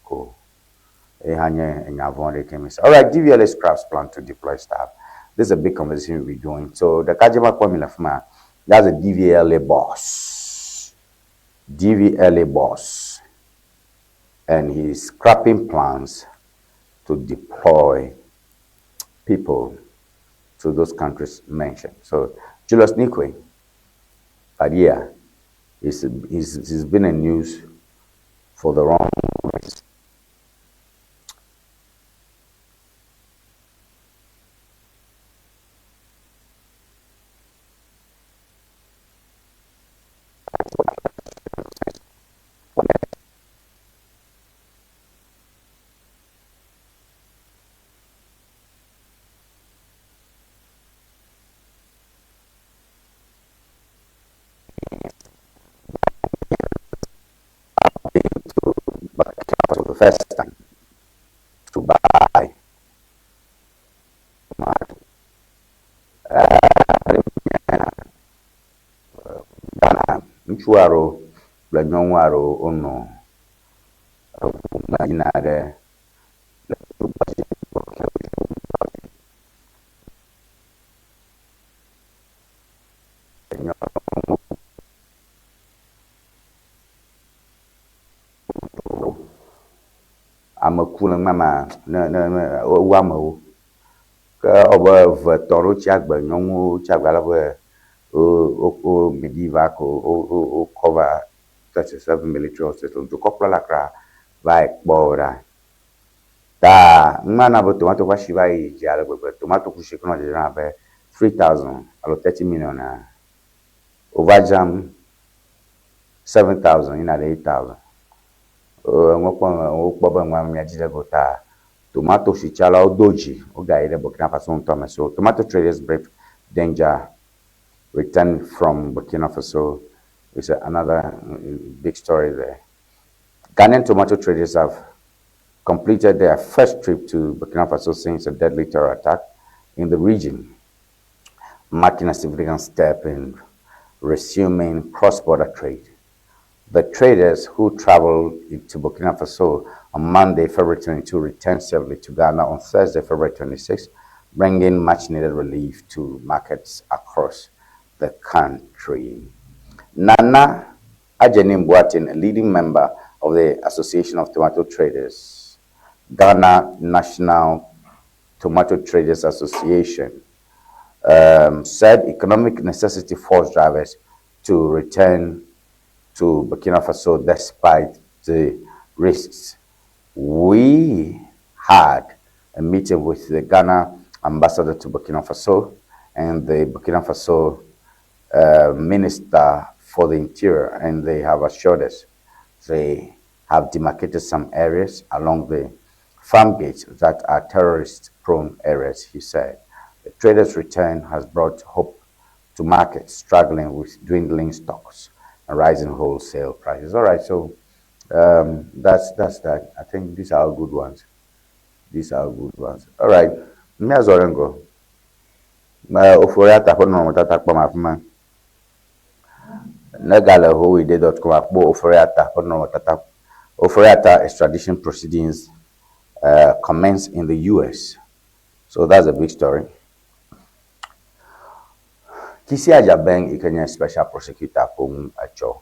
Ko, Ehanye, and Yavon, chemist. All right, DVLS Crafts plan to deploy staff. This is a big conversation we'll be doing. So the Kajima Kwamilafuma, that's a DVLA boss. DVLA boss. And he's scrapping plans to deploy people to those countries mentioned. So Julius Nikwe, But yeah, he's been in news for the wrong reasons. But for the first time to buy market. Ghana, ŋutsu aɖewo kple nyɔnu aɖewo wonɔ ŋu yina ɖe ame ku le mama ne wowu amewo ke wobe eve tɔ ɖewo tsi agbe, nyɔnuwo tsi agbe alebe wo Medivac wo cover 37 military hospital dukɔkplɔla kra va yi kpɔ wo ɖa ta numa be tomato ƒe asi va yi dzi ale gbegbe. Tomato kusi ke nɔ dzadzram abe 3,000 alo 30 million wova dzram 7,000 yina ɖe 8,000. Wokpɔ be nua miadzi ɖe go ta tomato si tsalawo do dzi wogayi ɖe Burkina Faso ŋutɔ me. So tomato traders brave danger return from Burkina Faso is another big story there. Ghanaian tomato traders have completed their first trip to Burkina Faso since a deadly terror attack in the region, marking a significant step in resuming cross-border trade. The traders who traveled to Burkina Faso on Monday, February 22, returned safely to Ghana on Thursday, February 26, bringing much-needed relief to markets across the country. Nana Ajenim Boateng, a leading member of the Association of Tomato Traders, Ghana National Tomato Traders Association, said economic necessity forced drivers to return to Burkina Faso despite the risks. We had a meeting with the Ghana ambassador to Burkina Faso and the Burkina Faso Minister for the Interior, and they have assured us they have demarcated some areas along the farm gates that are terrorist-prone areas, he said. The traders' return has brought hope to markets struggling with dwindling stocks and rising wholesale prices. All right, so that's that. I think these are all good ones. These are good ones. All right, me as Orengo. Oforiata ko no tata kpa mafuma. Negale hoide.com akpo Oforiata ko no tata. Oforiata extradition proceedings commence in the US. So that's a big story. Kisi Ajabeng Ikenya special prosecutor pung acho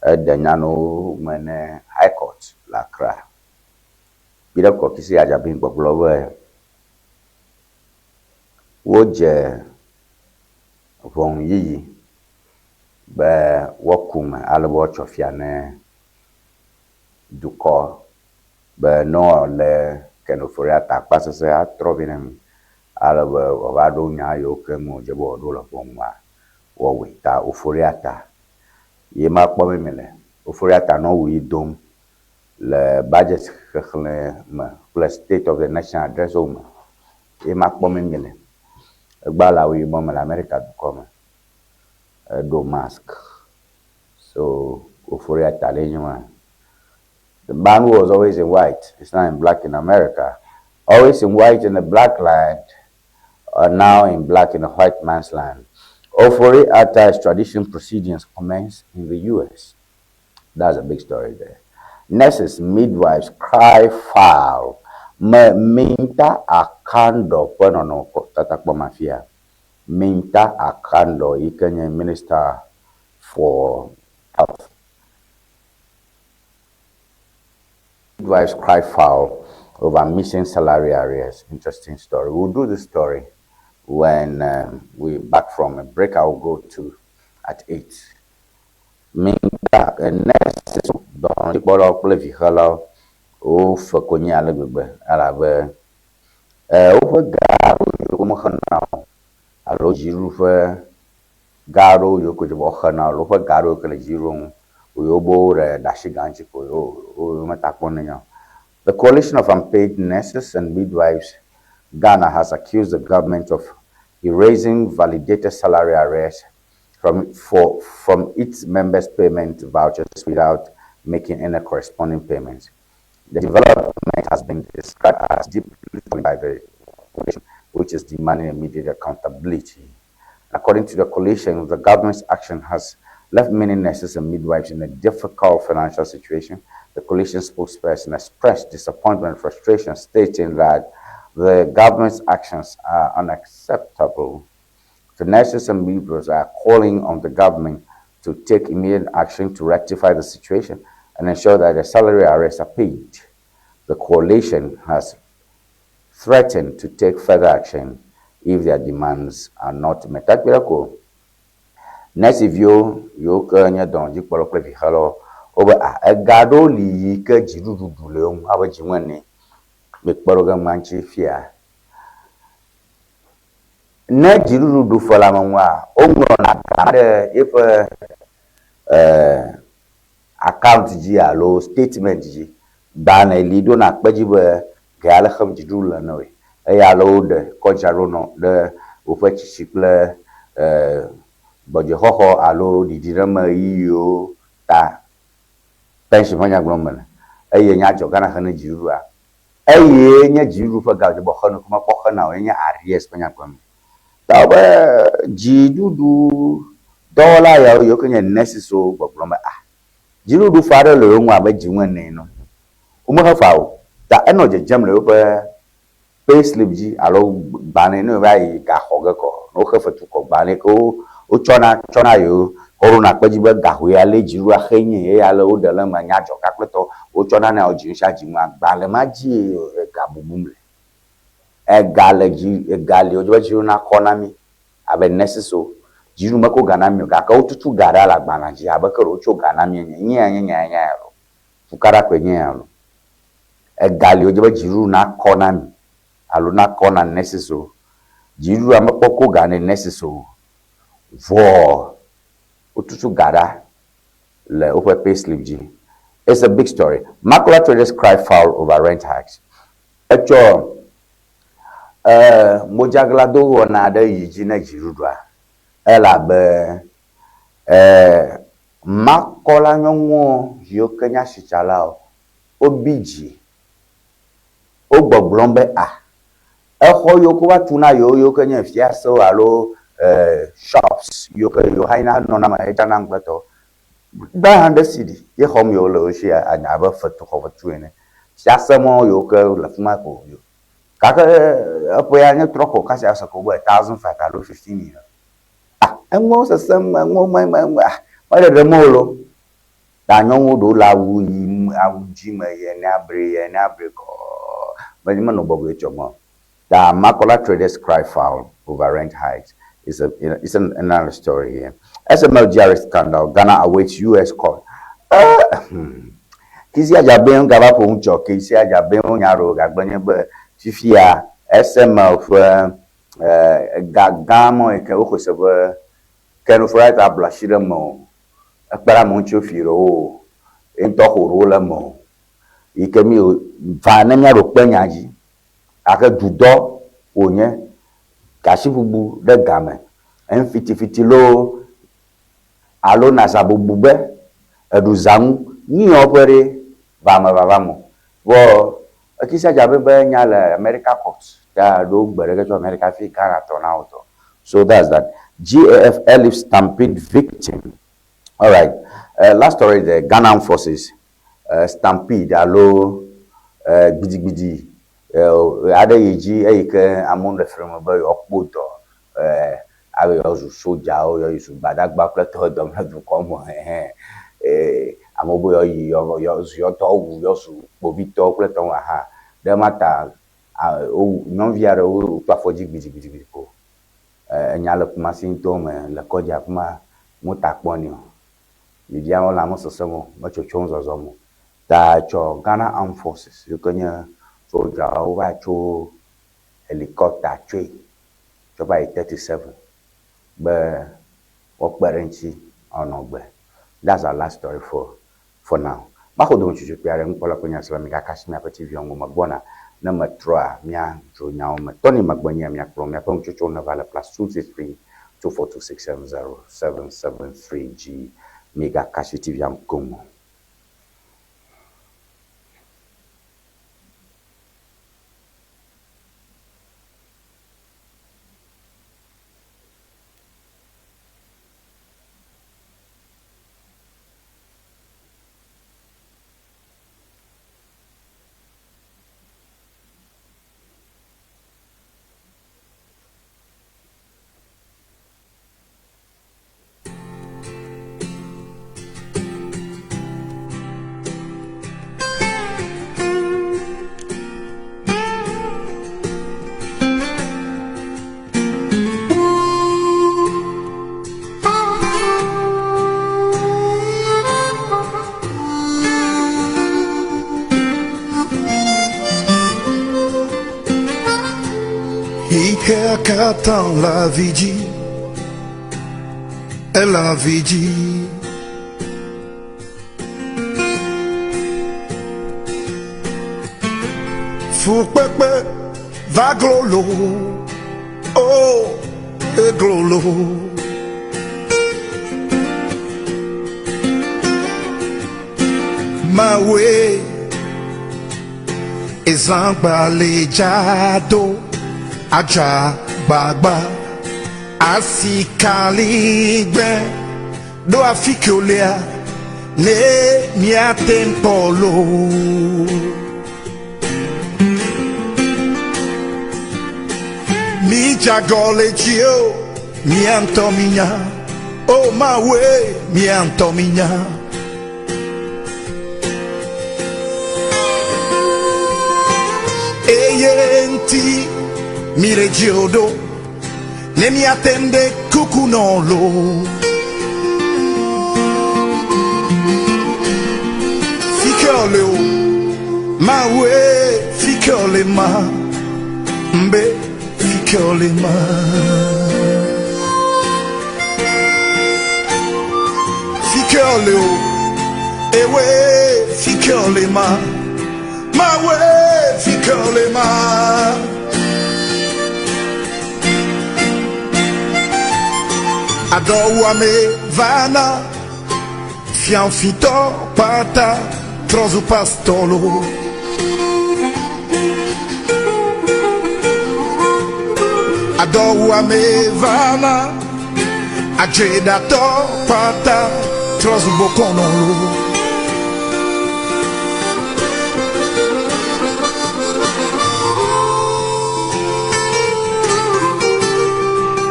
Danyano mene High Court Lakra. Bila ko Kisi Ajabeng boblowe woje von yi be wokum albo chofiane duko be no le Oforiata pasese atrovinem alebe wado nya yo ke mo je bo do lo fonwa wo wita Oforiata ye ma kpo me le Oforiata no wi dom le budget khle me plus state of the nation address o me ye ma kpo me le gba la wi mo me America do come do mask. So Oforiata le nyuma. The man was always in white. It's not in black in America. Always in white in the black land, are now in black in the white man's land. Oforiata extradition proceedings commence in the US. That's a big story there. Nurses, midwives cry foul. Minta Akando, no tatakpo mafia. Minta Akando, Ikenya Minister for Health. Midwives cry foul over missing salary arrears. Interesting story. We'll do this story when we back from a break. I'll go to at 8. Minga next dans les bolok le vihala o fakonyi ala gbegbe ala be o fe ga o mo khana alo jiru fe garo yo ko bo khana lo fe garo ke le jiru o yo bo re dashi ganchi ko o mata konya. The coalition of unpaid nurses and midwives Ghana has accused the government of erasing validated salary arrears from its members' payment vouchers without making any corresponding payments. The development has been described as deeply by the coalition, which is demanding immediate accountability. According to the coalition, the government's action has left many nurses and midwives in a difficult financial situation. The coalition spokesperson expressed disappointment and frustration, stating that the government's actions are unacceptable. The nurses and midwives are calling on the government to take immediate action to rectify the situation and ensure that the salary arrears are paid. The coalition has threatened to take further action if their demands are not met. Next, if you can don't you qualify hello over a gado li ke jiru duleum abajimane make program manchi fear. Ne jiru du fola manwa omro na kade if account ji alo statement ji ba na lido na pejibe gale kham jiru la no e ya lo de ko jaro no de o fa chiple boje hoho alo di dirama iyo ta pension fanya glomana eye nya jo kana khana jiru a eye nya jiru fa ga bo khana kuma ko khana o nya arrears fanya glomana tawe jidudu dola ya yo kenya nesiso gbogboma jidudu fare lo nwa ba jinwane no umo ha fawo ta eno je jamle o payslip ji alo bane no ba yi ga hoge ko no kha fatu ko bane ko o chona yo corona peji be ga ho ya le jiru a khenye ya lo de la ma nya jo ka pleto o chona na o jin sha ji ma gbale ma ji ga bubumle egali ojo jiru na economy abe necessary jiru mako ganami ka ututu gara la gbana ji abakero ocho ganami nya ro fukara kwenye ro egali ojo jiru na economy alo na kona necessary jiru amapoko gane necessary vo ututu gara le ope payslip ji. It's a big story. Makula traders cry foul over rent hikes. Echo mojaglado wona da yiji na jirudwa ela be makola nyonwo yo kenya shichala obiji ogbogbombe eho yo ko watuna yo kenya fiaso alo shops yo haina no na ma etana ngbeto 100 cedi ye hom yo lo shi anya ba fatu ko fatuene siasemo yo ke la fuma ko yo kaka apoya nya troko kasi asa ko 1,500 alo 15,000 enwo sesem enwo ma de molo da nyonwo do la wu yi awuji ma ye na abre ko but man no bobo echomo the Makola traders cry foul over rent hikes. It's another story here. SML GRA scandal. Ghana awaits U.S. court. Kisi ajabe ngaba po uncho. Kisi ajabe nyaro gagbanye be fifia SML for gagamo eke oko sebe kenu flight ablashire mo. Akpara mo ncho firo ento horo la mo. Ikemi vana nyaro penyaji. Aka dudo onye kashifubu de game enfiti lo alo na sabubube eduzam ni opere vamos wo akisa jabe be nyala America court da do gbere to America fi Ghana turn out. So that's that. GAF Elif stampede victim. All right, last story, the Ghana forces stampede alo gidi ada yiji eyike amon referendum ba okpoto awe ozu soja o yo isu badagba pleto dom na du komo amobo yo to wu yo su bovito pleto aha de mata o non viare o pafoji gidi ko enyala kuma symptome la koja kuma mutakponio bibiawo la mososemo machocho zozomo ta cho Ghana Armed Forces yukonya soja wa cho helicopter chui cho by 37 be okperenchi onogbe. That's our last story for now. Mahodo chuchu piare mpola konya Islamic Kashmir pa TV ngo magbona na matroa mia jo nyao matoni magbonya mia pro mia pon chuchu na vala +263 242670773G Mega Kashmir TV Kongo. Qu'attend la vigie, et la vigie. Fou pepe, va glolo, oh, et glolo. Ma way is embalejado. Aja gbagba asikaligbe do afikolea le miatempolo mi jagole chio mi antominya oh my way mi antominya eyenti Mire Giodo, ne mi attende cucunolo. Ficole o, ma we, ficole ma, mbe, ficole ma. Ficole o, e we, ficole ma we, ficole ma. Adowame vana fianfito pata trozu pastolo Adowame vana ajedato pata trozu bokonolo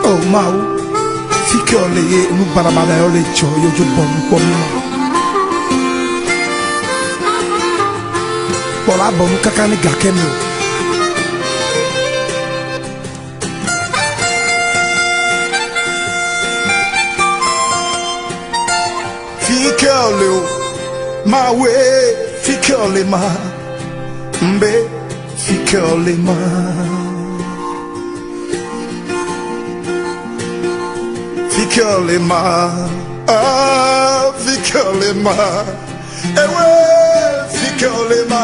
Oh mau Ficole nu paramada ole cho yo jo bon pomma Bola bon kakani gakeno Ficole ma we ficole ma mbe ficole ma Ficole ma, ah, ficole ma, ewe, ficole ma.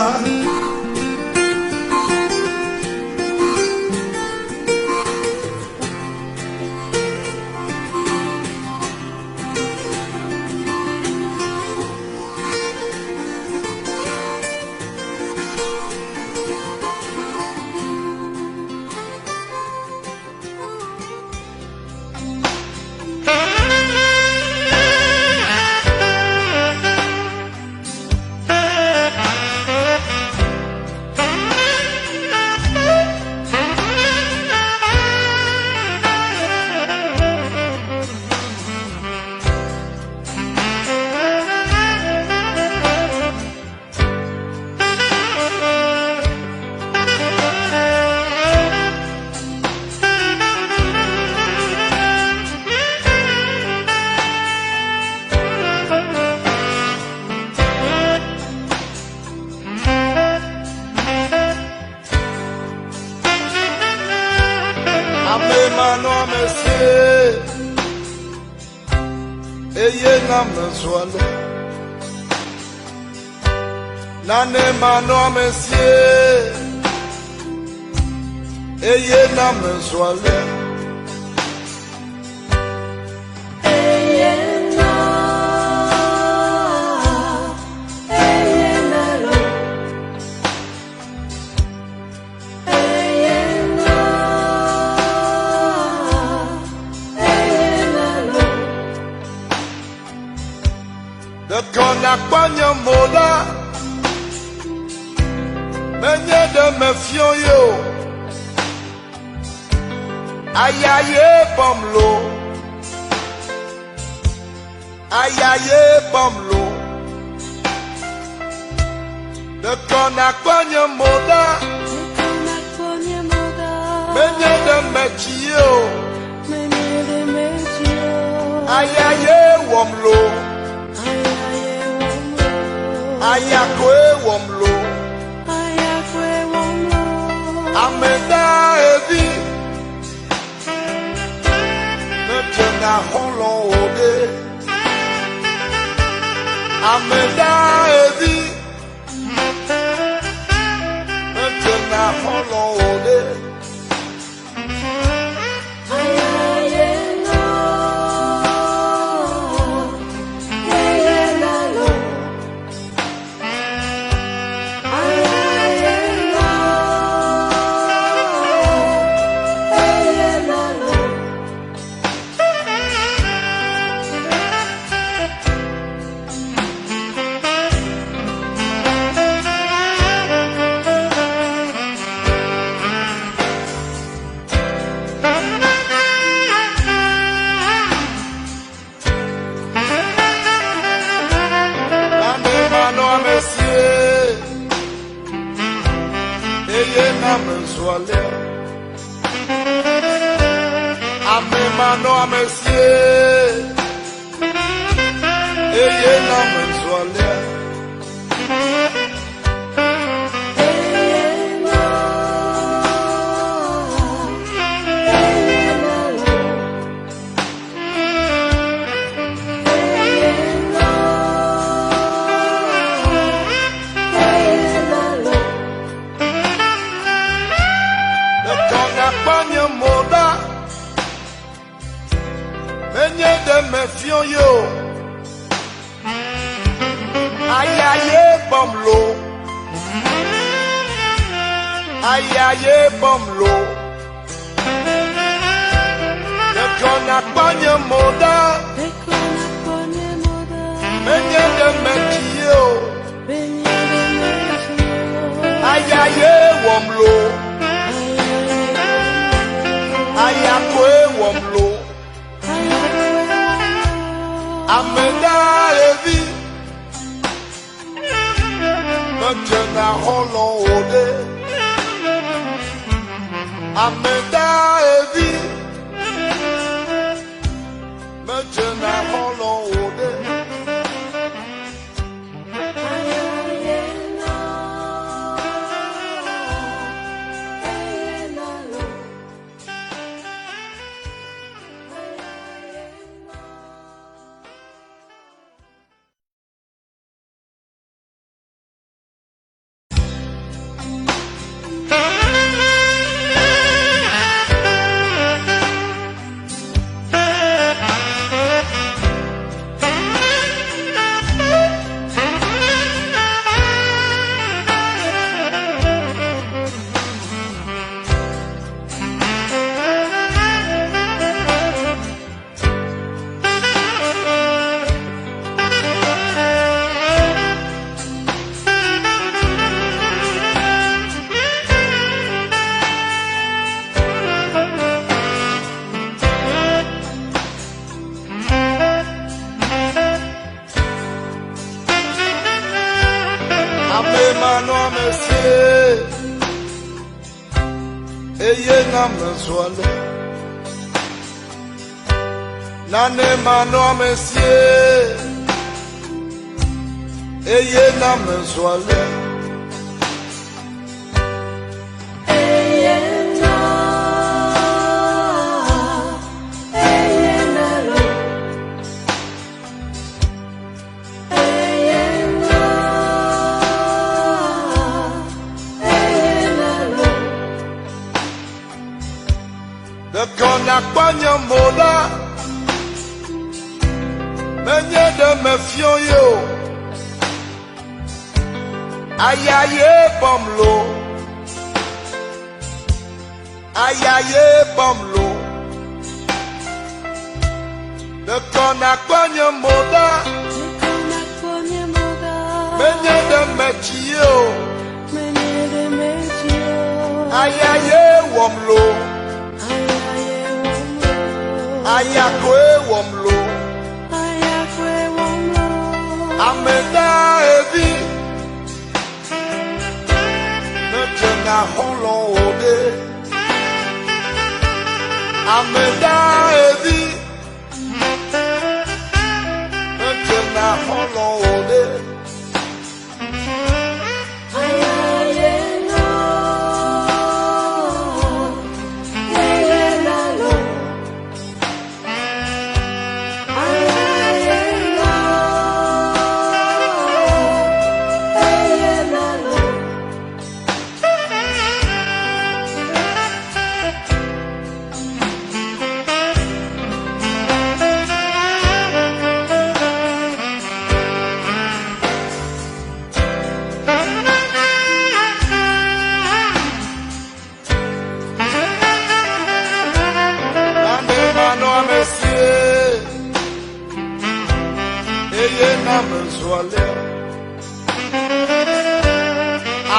monsieur, ayez la main Nane mano monsieur, ayez la main Qu'on accompagne moda, menye de me fion yo, aïe aïe pomlo, aïe aïe pomlo, de qu'on accompagne moda, menye de me chio, aïe aïe womlo. Ayakwe womlo, amenda evi, ne tena holon ode, amenda evi, ne tena holon ode. Ame mano a monsieur, ayez la main me fion yo, aïe aïe pomlo, aïe aïe pomlo, de qu'on accompagne moda, menye de me chio, aïe aïe womlo, aïe akwe womlo. Amenda evi, mentena holon ode. Amenda evi, mentena holon ode. Ayez la main Nane mano monsieur, ayez la main Ayaye bomlo, ayaye bomlo. De konakonye moda, menye de metio, ayaye womlo, ayakwe womlo, ameda evi. Na holo ode ameda evi na holo ode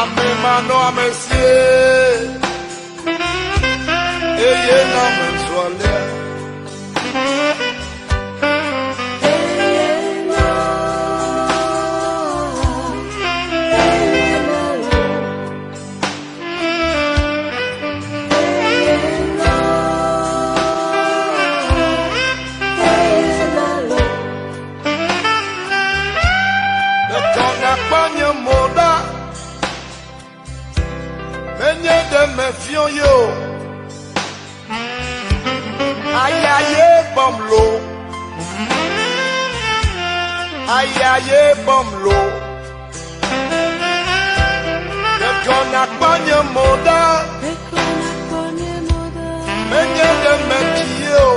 Amemano amesie eye na mensuale Mefio yo ayaye bomlo ayaye bomlo de kona panye moda menye de mefio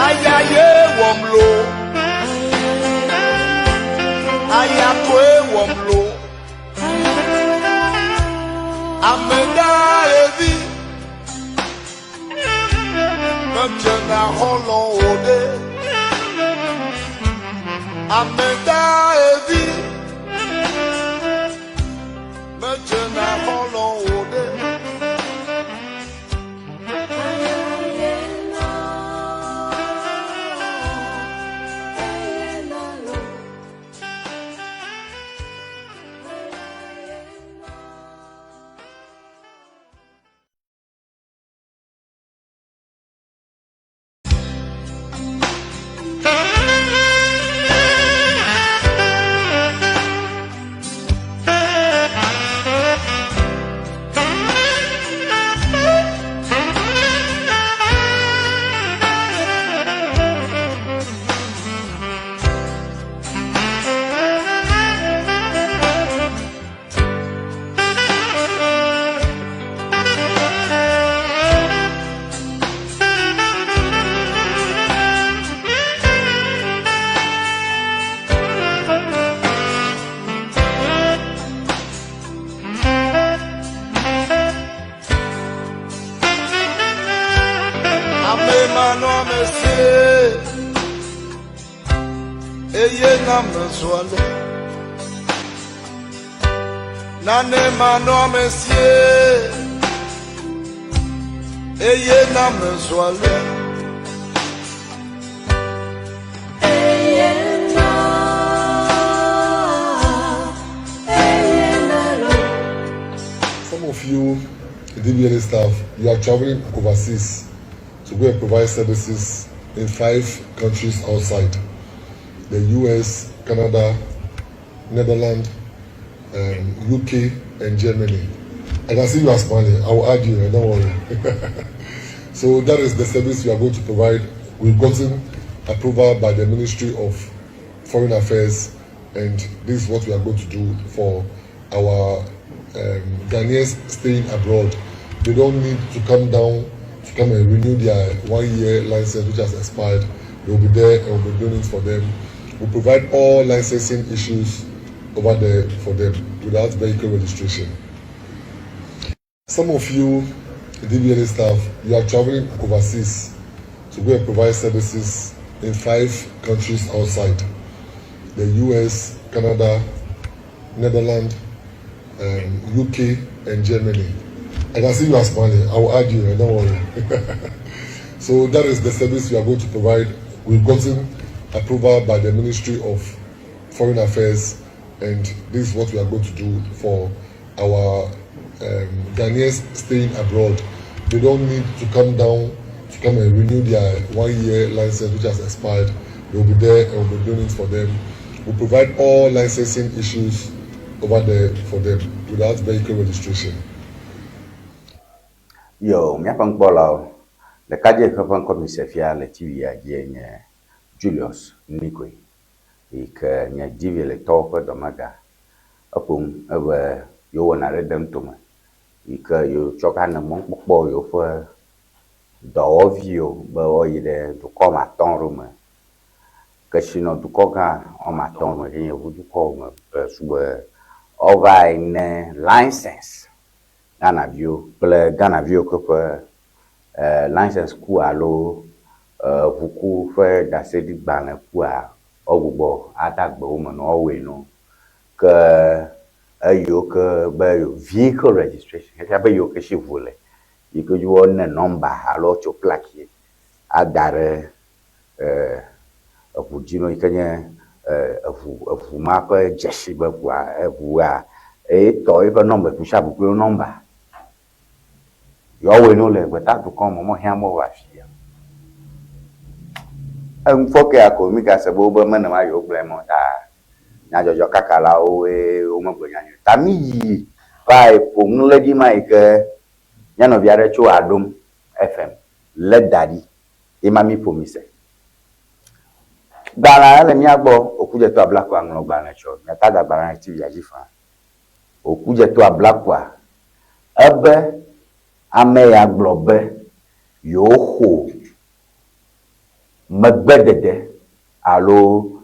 ayaye womlo ayakwe womlo ameda evi na holo ode ameda evi na holo ode eye na mensuale nane mano amesie eye na mensuale Some of you DBNA staff, you are traveling overseas to go and provide services in 5 countries outside the US, Canada, Netherlands, UK, and Germany. I can see you are smiling. I will add you, don't worry. So that is the service we are going to provide. We've gotten approval by the Ministry of Foreign Affairs, and this is what we are going to do for our Ghanaians staying abroad. They don't need to come down to come and renew their 1-year license which has expired. They will be there and we'll be doing it for them. We provide all licensing issues over there for them without vehicle registration. Some of you DVLA staff, you are traveling overseas to go and provide services in 5 countries outside the US, Canada, Netherlands, UK, and Germany. I can see you are smiling. I will add you, don't worry. So that is the service we are going to provide. We've gotten approval by the Ministry of Foreign Affairs, and this is what we are going to do for our Ghanaians staying abroad. They don't need to come down to come and renew their 1-year license which has expired. They'll be there and we'll be doing it for them. We provide all licensing issues over there for them without vehicle registration. Yo, mi apang bola le kaje ko pan komisafia le TV ya Julius Nikwe ke nya divi le topo do maga apum ewe yo wana redem tuma ke yo choka na mon popo yo fo do vio ba o ide do ko ma ton ruma ke sino do ko ga o ma ton mo yin yo do ko mo suwe o vai ne license Ghana view que license ku alo vuku fe da se di bana ku a ogbo atagbo mo no we no ke ayo ke ba vehicle registration ke ba yo ke shi vule iko ju on number alo cho plaque adare avujino ikanye avu ma ko jeshi ba kwa avua to iba number ku shabu ku number yo we no le gbeta to kon mo hia mo wa fia en foke akomi ka se bo bo mana ma yo ble mo ta nya jojo kakala o o mo gbonya ni tami yi bai po nle di mai ke nya no biare chu adom fm le daddy e mami po mi se gbara le mi agbo okuje to ablakwa nglo gbara cho nya ta da gbara ti ya jifa okuje to ablakwa ebe ame ya globe yo ho magbedede alo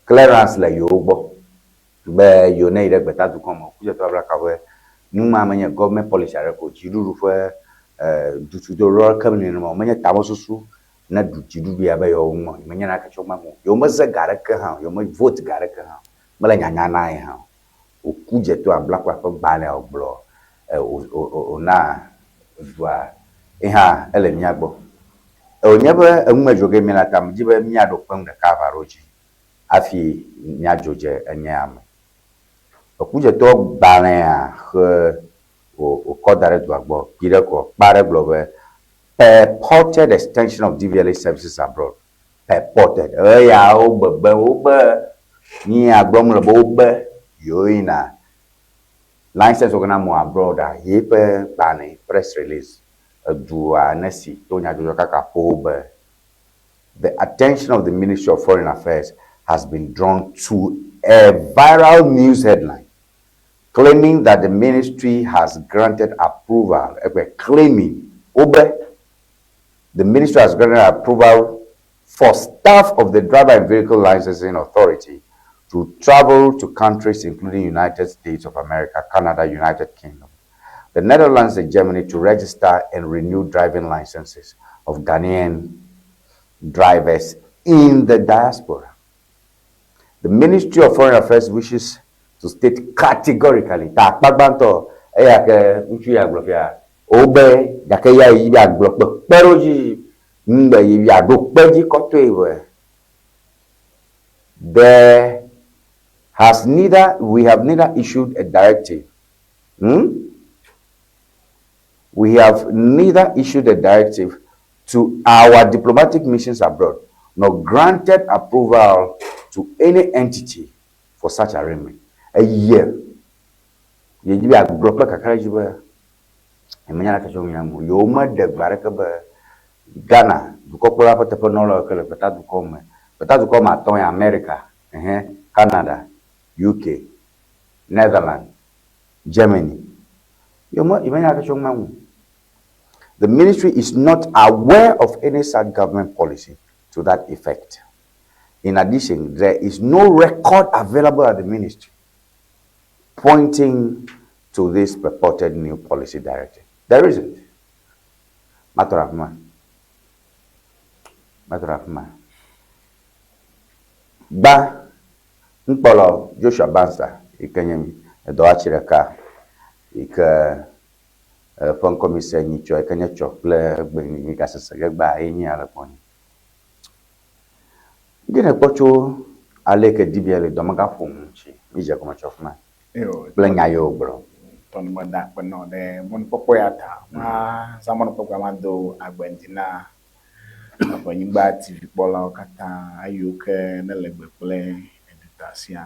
clearance la yo gbo be yo ne ire gbeta du komo ku je to abra kawe nu ma menye government policy are ko jiruru fe du tu do ro kam ni mo menye tamo susu na du jiru ya be yo mo menye na ka choma mo yo mo ze gare ka ha yo mo vote gare ka ha mala nya na ai ha o ku je to abla kwa fa ba le ogbo o na dua iha ele miagbo onyebe enmajoge milata mjibe miado kwem de kavaroji afi nyajoje enyam okuje to balea he o kodare to agbo kire ko pare globe purported extension of DVLA services abroad purported ya obe ni agbo mlo bobe yoina license ogana mo abroad yepe bani press release dua nesi tonya jojo kaka pobe. The attention of the Ministry of Foreign Affairs has been drawn to a viral news headline claiming that the ministry has granted approval the ministry has granted approval for staff of the Driver and Vehicle Licensing Authority to travel to countries including United States of America, Canada, United Kingdom, the Netherlands and Germany to register and renew driving licenses of Ghanaian drivers in the diaspora. The Ministry of Foreign Affairs wishes to state categorically that Bagbanto eyake uchu ya glofia obe yake ya yi agblokpe peroji ngbe yi adokpeji koto ewe we have neither issued a directive. We have neither issued a directive to our diplomatic missions abroad, nor granted approval to any entity for such arrangement. A year. You be a broker kakarajiba. Emanya kachonyamu. You mad the barakaba Ghana. Du kopora pa teponola kele petatu come. Petatu come aton America, Canada, UK, Netherlands, Germany. The ministry is not aware of any such government policy to that effect. In addition, there is no record available at the ministry pointing to this purported new policy directive. There isn't. Matter of man. Ba nkpolo Joshua Bansa ikenyemi do achire ka ike fon commissaire ni cho ikenye cho ple gbeni ka sese gba enyi ala poni gine pocho ale ke dibiele do maga fun chi ije ko macho fuma ple nya yo bro ton manda peno de mon popo ya ta ma zaman popo ma do agbentina apa nyimba TV bola kata ayo ke na legbe ple education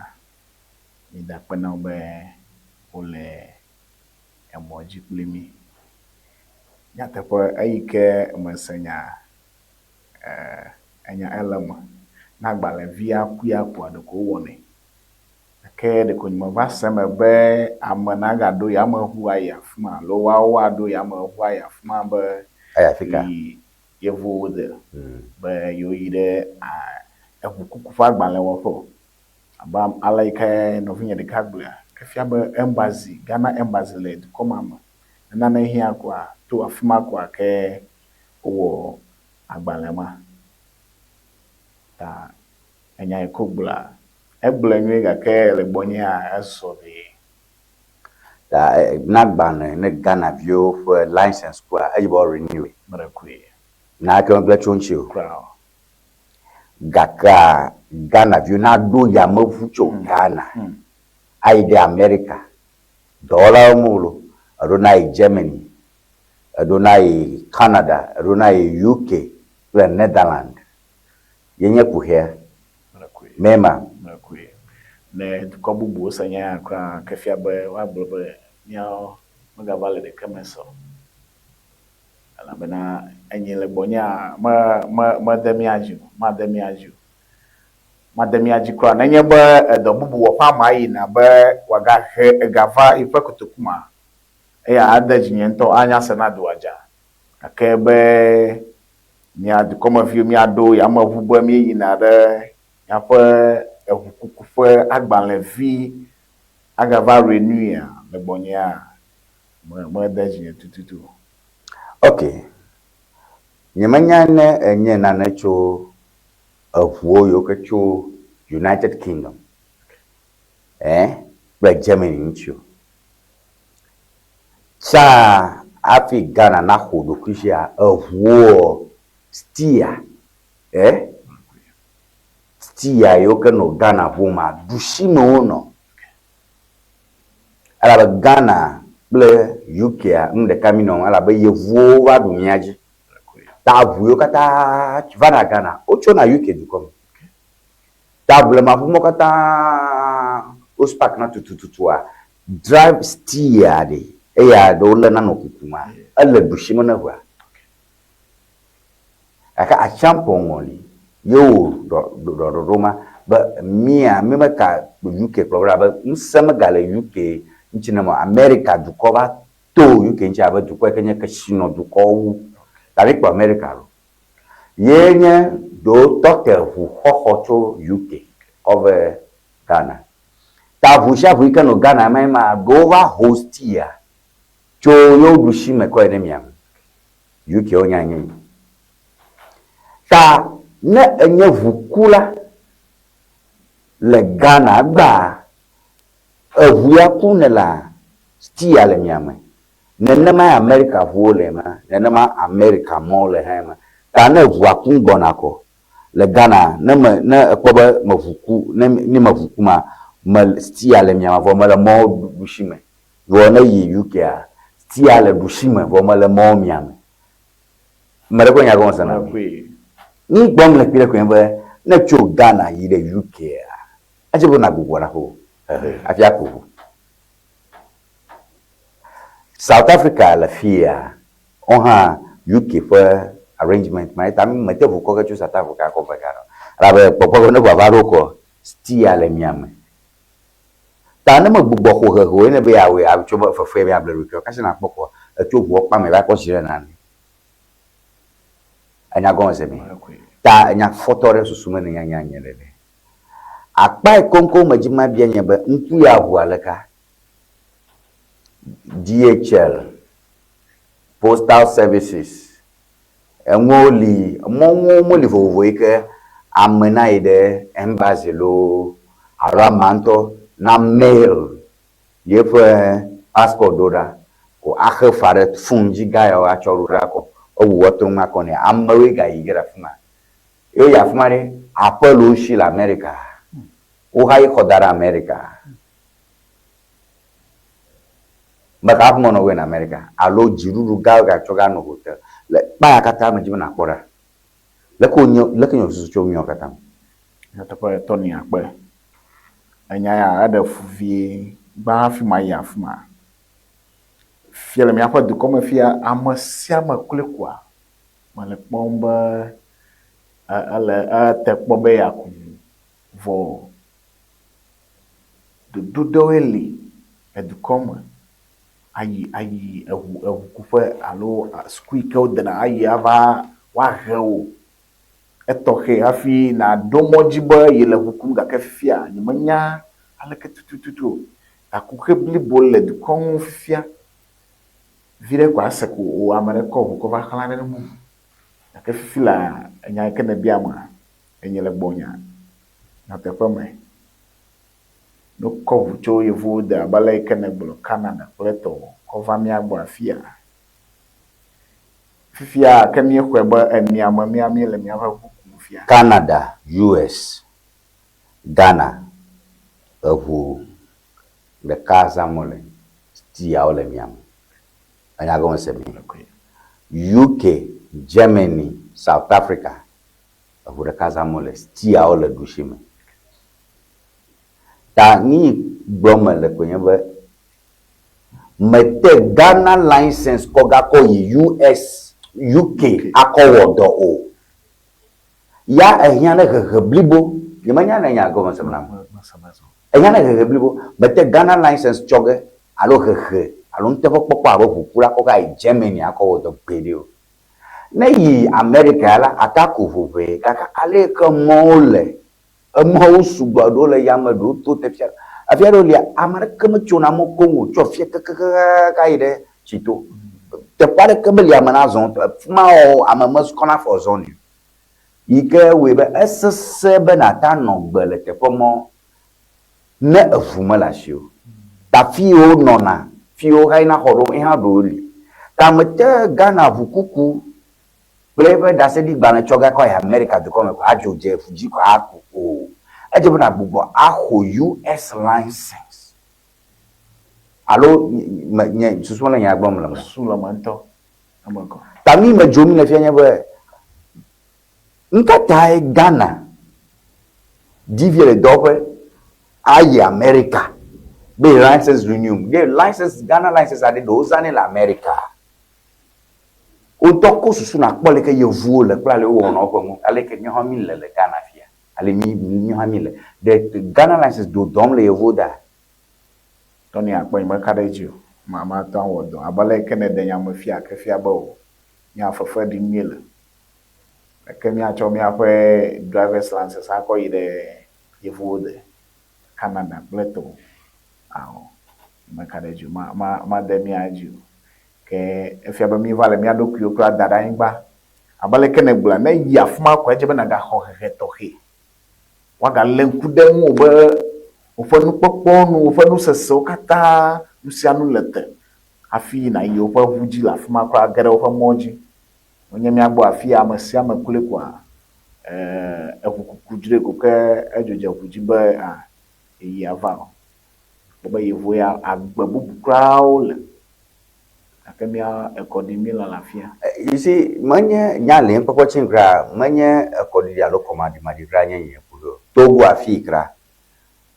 ni da peno be ole emoji plemi nyata po ayike masanya anya elama na gbale via kuya po do ko woni ke de ko nyuma vasema be amana ga do ya ma huwa ya fuma lo wa do ya ma huwa ya fuma be ayafika yevo de be yo ide a kuku fa gbale wo fo aba alaika no finya de kagbla ke fia be embassy Ghana embassy led komama na na hia kwa to afuma kwa ke wo agbalema ta enya ekobla egbla nwe ga ke le bonya aso bi da nagban ne Ghana view for license kwa ajibo renew marakwe na ka ngla chonchi crowd gaka Ghana view na do ya mafucho Ghana aide America dollar mulo adonai Germany adonai Canada adonai UK le Netherlands yenye kuhe marakwe mema marakwe ne ko bubu sanya kwa kafia be wa blobe nyao maga vale de kameso ala bena enyele bonya ma demiaju kwa na nyeba do bubu wo fa mai na be waga he gafa ifa kutukuma ya adaji nyento anya senado aja akebe mi ad koma fi mi ado ya ma vubo mi yina de ya fa ekukufu agbanle fi agava renew ya le bonya ma adaji tututu. okay nyemanya ne enye na nacho afuo yo kacho United Kingdom by Germany ncho cha afi Ghana na hodo kushia afuo stia stia yo kano Ghana homa dushimo no ala Ghana ble UK mde kamino ala be yevo wa dunyaji tabu yo kata chivana Ghana ocho na UK dukom tabu le mafumo kata ospak na tututua drive steer de eya do le na no kukuma ele dushimo na hwa aka a champion ngoli yo do Roma ba mia memaka UK program ba nsema gale UK nchinama America dukoba to UK nchaba dukwa kenya kashino dukowu tari kwa America lo yenye do doctor hu hohoto UK over Ghana ta vusha vuika no Ghana ma dova hostia cho yo dushime kwa enemiam UK onyanyi ta ne enye vukula le Ghana gba avuya kunela stia le miame nenema America vole ma nenema America mole hema ta na vua kungonako le Ghana na ekpoba mavuku ni mavuku ma stia le miama vo mala mo dushime vo na yi UK a stia le dushime vo mala mo miame mara ko nya gonsa na ni gbom le pile ko embe na cho Ghana yi le UK a ajibo na gugwara ho afiako South Africa la fia onha UK for arrangement ma ta mi mete vuko ka chu South Africa ko bagaro rabe popo no kwa varoko stia le miame ta na magbugbo ho ne be yawe abcho ba fafe be ableru ka se na popo etu vuo pa me ba ko sire na ni anya gonse mi ta anya fotore susume ne nya nyerele akpa ikonko majima bia nyebe ntu ya hu alaka DHL, Postal Services, Ngoli, Moli Vovoike, Amenaide, Embazilo, Aramanto, na mail, Yepe, passport doda, ko ake faret funji gaya wa chorura ko, o wotu makone, America yigera fuma. Yo ya fuma de, Apollo shil America, o hayi kodara America. Maka mono we in America, alo jiruru ga choga no hotel. Le ba kata ma jibna akpora. Le kenyo susu cho nyo kata. Ya to pa Tony akpe. Anya ya ada fuvie ba fi ma ya fuma. Fiele mi apa du comme fia amasia ma kule kwa. Ma le pomba ala te pombe ya ku vo. Du doeli edu comme ayi kufa alo squeak out na ayi ava wa heo etohe afi na domojiba yele hukum ga kefia ni manya ala ke tutututu akuke blibole du kon fia vire kwa seko o amare ko va kala ne mu na kefila nya ke na biama enyele bonya na te pame no ko cho yevu da balai kana bulo Canada pleto ko va mi agbo afia fifia kemi kweba emiama mi le mi ava fia Canada, US, Ghana, the casa mole, stia ole miam. Anya go se mi. UK, Germany, South Africa, the casa mole, stia ole dushime. Ta ni broma le kwenye mete Ghana license koga ko US UK akowodo o ya ehia na blibo yemanya na nya go masamna ehia na blibo mete Ghana license choge alo alo ntefo popo abo kukura koga Germany akowodo pedio na yi America la atako vove kaka ale ko mole mo sugbado le yamado to tefia afia do lia amara kama chona mo kongo cho fia ka ide chito te pare kama lia mana zon fuma o amamas kona for zone ike we be ss be na ta no gbele te pomo na afuma la shio ta fio nona fio haina horo ha do li ta mete Ghana vukuku plebe da se di bana choga ko ya America do come ajo je fuji ko aku o ajo na bubo aho US license alo nya susu na nya gbom la sulamanto amako tami ma jomi na fianya be nkata Ghana diviere dope ayi America be license renew the license Ghana license ade do zani la America o toko susu na kpole ke yevu le kpla le wo no ko mu ale ke nyo mi le Ghana fia ale mi nyo mi le the Ghana license do dom le yevu da Tony akpo ma kadeju mama tan wodo abale ke ne de nya mafia ke fia ba o nya fafa di mile ke mi acho mi akwe driver's license akoyi de yevu de Canada pleto awo ma kadeju ma de mi aju ke efia ba mi vale mi adokuyo kra dada ngba abale kene gbula na yi afuma kwa jebe na ga ho tohe wa ga lenku de mu be ofanu poponu ofanu seso kata usianu lete afi na yi opa huji la afuma kwa gere opa moji onye mi agbo afi amasi amakule kwa ekukujire ko ke ejoje huji be yi ava bo yevo ya agbabu kraul akemia economy la lafia you see manye nyale mpoko chinkra manye ekodi ya lokomadi madira nyenye kudo Togo afikra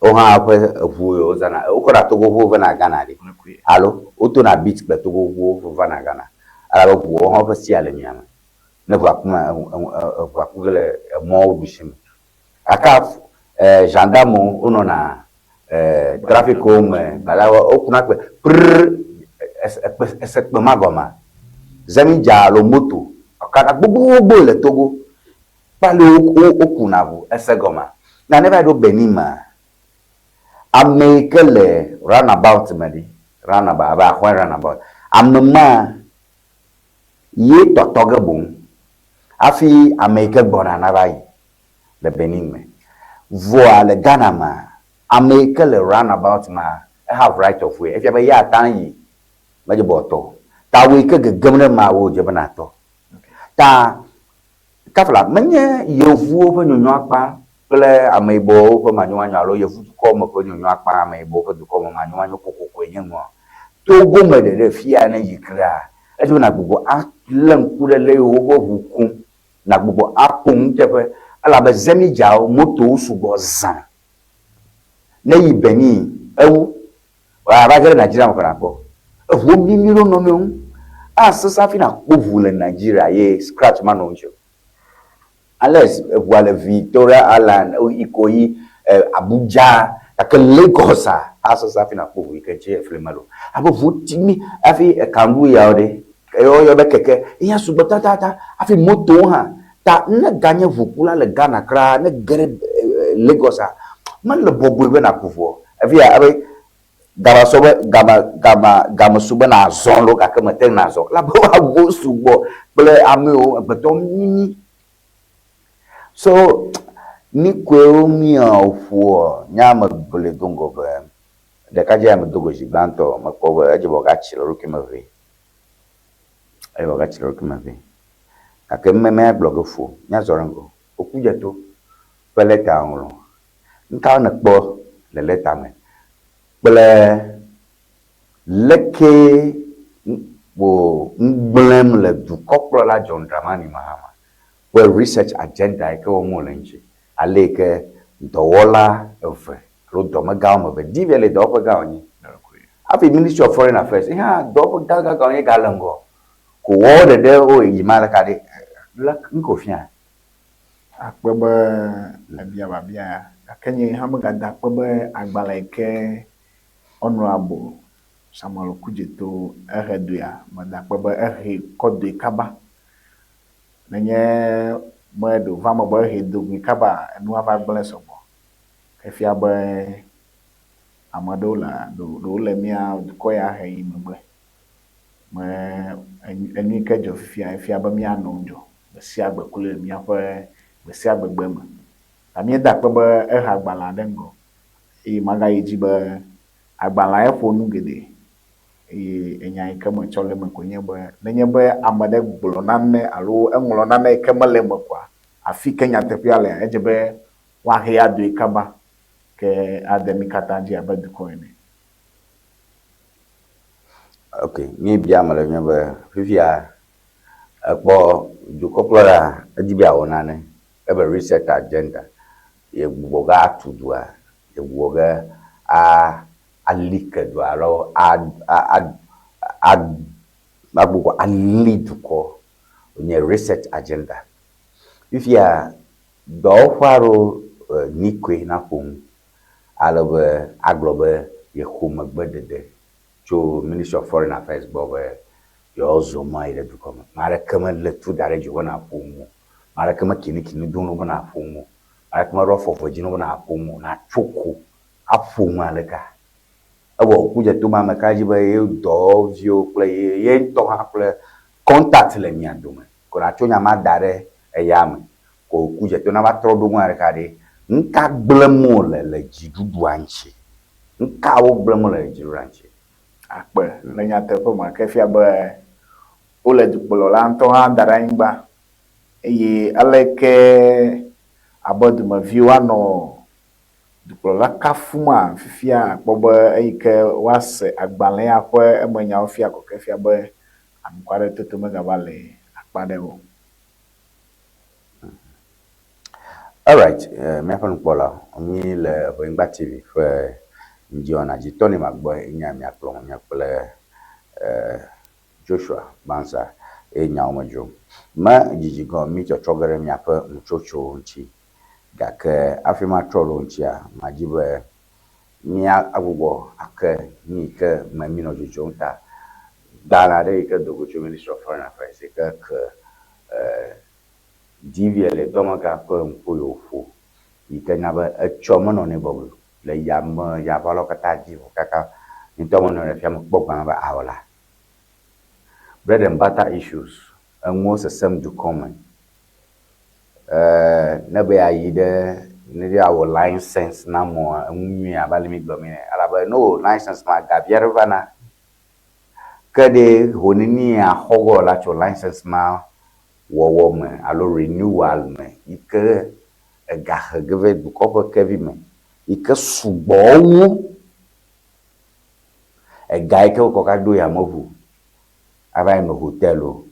o ha ape vuyo zana ukora Togo vuva na Ghana di alo uto na beach be Togo vuva na Ghana ala vuo ha pasi ale nyama ne kwa kuma kwa kugele mo bishim aka gendarme uno na traffic home balawa okuna pe ekpe magoma zemi jalo moto akada gbogbo le Togo pale okuna bu esegoma na never do benima ameke le runabout medi roundabout ba khwa roundabout amema ye totoge bon afi Amerique bona na bai le Benin me voa le Ghana ma Amerique le roundabout ma have right of way if you be ya tan yi ma je boto ta we ke gemne ma wo je bana to ta kafla menye yevu pe nyonyo akpa ple amebo pe manyo lo yevu ko mo pe nyonyo akpa amebo pe ko mo manyo kokoko enyenwo to go me de fia na yikra e jo na gbogbo a len ku le wo hukun na gbogbo apun tepe ala be zemi jao moto sugo zan na yi Benin ewu wa ba gere Nigeria mo kana ko ewu mi mi ro no me asesa fi na kpovu le Nigeria ye scratch man on show unless voilà Victoria Island Ikoyi Abuja ake Lagos asesa fi na kpovu ikeche eflemalo abo votimi afi kangu ya ode yo be keke iya sugbota tata afi moto ha ta ne ganye vukula le Ghana kra ne gere Lagos man le bobo be na kpovu afi abe gama suba na zon lo ka kemete na zon la bo abo subo ple ameo beton mini so ni kweo mi ofo nyama bole dongo be de kaje am dogo jibanto makobo aje boga chilo ki mave ay boga chilo ki mave ka kemme blog fo nya zorango okuja to peleta onlo nka na kpo le leta me ple leke wo mblem le du kopro la John Dramani Mahama we research agenda ke o mo lenji aleke dowola of ro do maga mo be divele do ga oni afi Ministry of Foreign Affairs ha do ga oni galango ko wo de o yimala ka de la nko fia akpebe abia babia akenye hamaga da akpebe agbalaike Honorable Samuel Kujeto ereduya madakpebe ehe kodo kaba nenye medo vama bo ehe dogu kaba enu ava gble sobo kefia be amado la do le mia ko ya he imbe me enu kejo fia be mia no njo be si agbe kule mia fe be si agbe gbema ami dakpebe eha agbala dengo e maga yijibe agbala efo nugede enya ikema chole menkonye be nenye be amade gbolo nanne alo enwolo nanne ikema le mekwa afi kenya tepiale ejebe wa he adu ikaba ke ademi katanji abedu koine okay mi bia male nyebe fifia akpo du koplara ajibia wonane ebe reset agenda ye gboga atudua ye gboga alike do aro abugo aliduko onye research agenda if ya do faro nikwe na pon alobe aglobe ye khuma gbedede to Ministry of Foreign Affairs bobe yo zo mai de duko mara kama le tu dare ji wona pomu mara kama kini dunu wona pomu mara kama rofofo jinu wona pomu na choko apomu aleka abo kuja tu mama kaji ba ye do vio play ye to ha play contact le mi anduma ko na chonya ma dare eyam ko kuja tu na ba trodo mu areka de nka gblemo le jidudu anchi nka wo gblemo le jidudu anchi akpe le nyateƒe ma kefia be wole dukplɔ la ŋutɔ hã da ɖe anyigba eye aleke abe dumeviwo anɔ dukplɔla kafuma fifia akpɔ be eyike woase agbalẽ ya ƒe emenyawo fia ko kefia be anuku aɖe toto megava le akpa ɖe o. All right, miaƒe nukpɔla mi le Ʋenyigba TV ƒe Njiona dzi Tony Magbo nya mia kplɔ mia kple Joshua Bansa nyawo me dzrom me dzidzigo mi tsɔtsɔ ge ɖe miaƒe nutsotso ŋuti gake afi ma trɔ ɖo ŋutia madzi be mia agbugbɔ ake mi ke me mi nɔ dzodzom ta gbana ɖe yike do go tso Ministry of Foreign Affairs yike ke DVL dɔmega ƒe ŋku yewo ƒo yike nya be etsɔ menɔ ne bɔbɔ le yame yavalɔ katã dzi wo kaka into mo no refiam gbogbo ba awola bread and butter issues and most some do common na be ayi de ne dia wo license na mo nwi abale mi gbo mi alaba no license ma ga bierva na kade honini a hogo la cho license ma wo me alo renewal me ike ga give du ko kevi me ike sugbo wu ga ike ko ka do ya movu aba no hotel o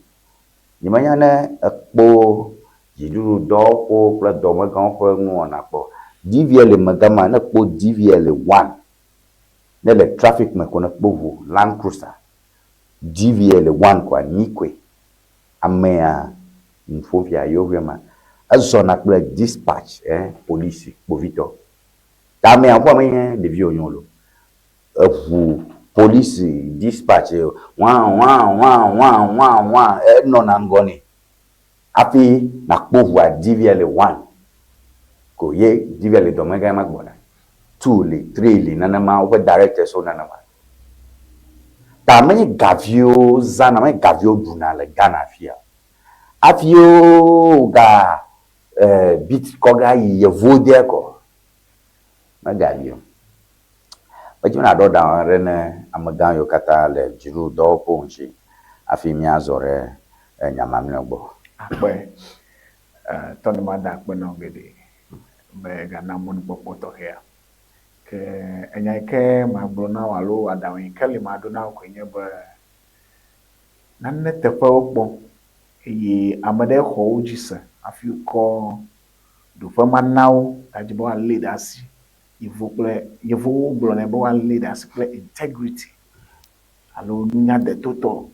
ni manya na po jiduru do ko pla do ma kan ko mu na po DVL magama na po DVL 1 na le traffic me ko na po Land Cruiser DVL 1 kwa nikwe amea mfofia yovema azona kula dispatch police bovito tame afọ amenye de vie onyolo efu police dispatch wa no na ngoni afi na kpovu a DVL 1 ko ye DVL do mega magbona 2 le 3 le nana ma o director so nana ma ta menye gavio zana menye gavio duna le Ghana fia afio ga bit koga ye vode ko magavio bajuna do da rene amagan yo kata le jiru do ponchi afi mi azore nyamamne gbo ape toni mada pe no gede be ga na mon popo to here ke enya ke ma brona walo adawin kali ma do na ko nye be nan ne te fa opo yi amade ho jisa afi ko do fa manawo tajibo an leaders yevo brona bo an leaders play integrity alo nunya de toto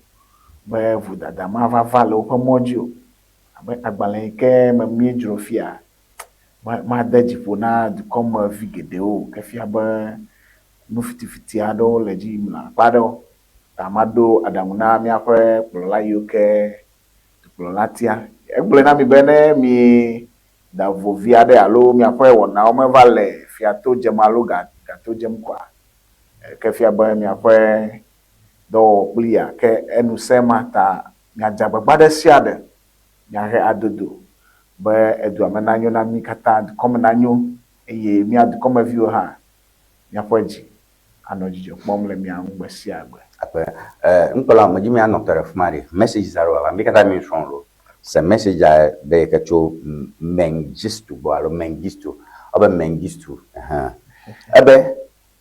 be vu dada ma va vale o mojo abe agbalen ke ma mi drofia ma daji fona de comme vigede o ke fia ba no fitifiti ado leji mla pado tamado adamuna mi afre plola yoke plolatia egbole na mi bene mi da vovia de alo mi afre wona o me vale fia to jemalo ga to jem kwa ke fia ba mi afre do plia ke enu sema ta mi ajagba de siade mi ahe adodo ba edu amenanyo na mi kata come nanyo eye mi ad come view ha mi afoji anojijo pomle mi angbe siagbe ape nkola majimi anotere fumari message zaro aba mi kata mi shonro se message de kacho mengistu bo alo mengistu oba mengistu ebe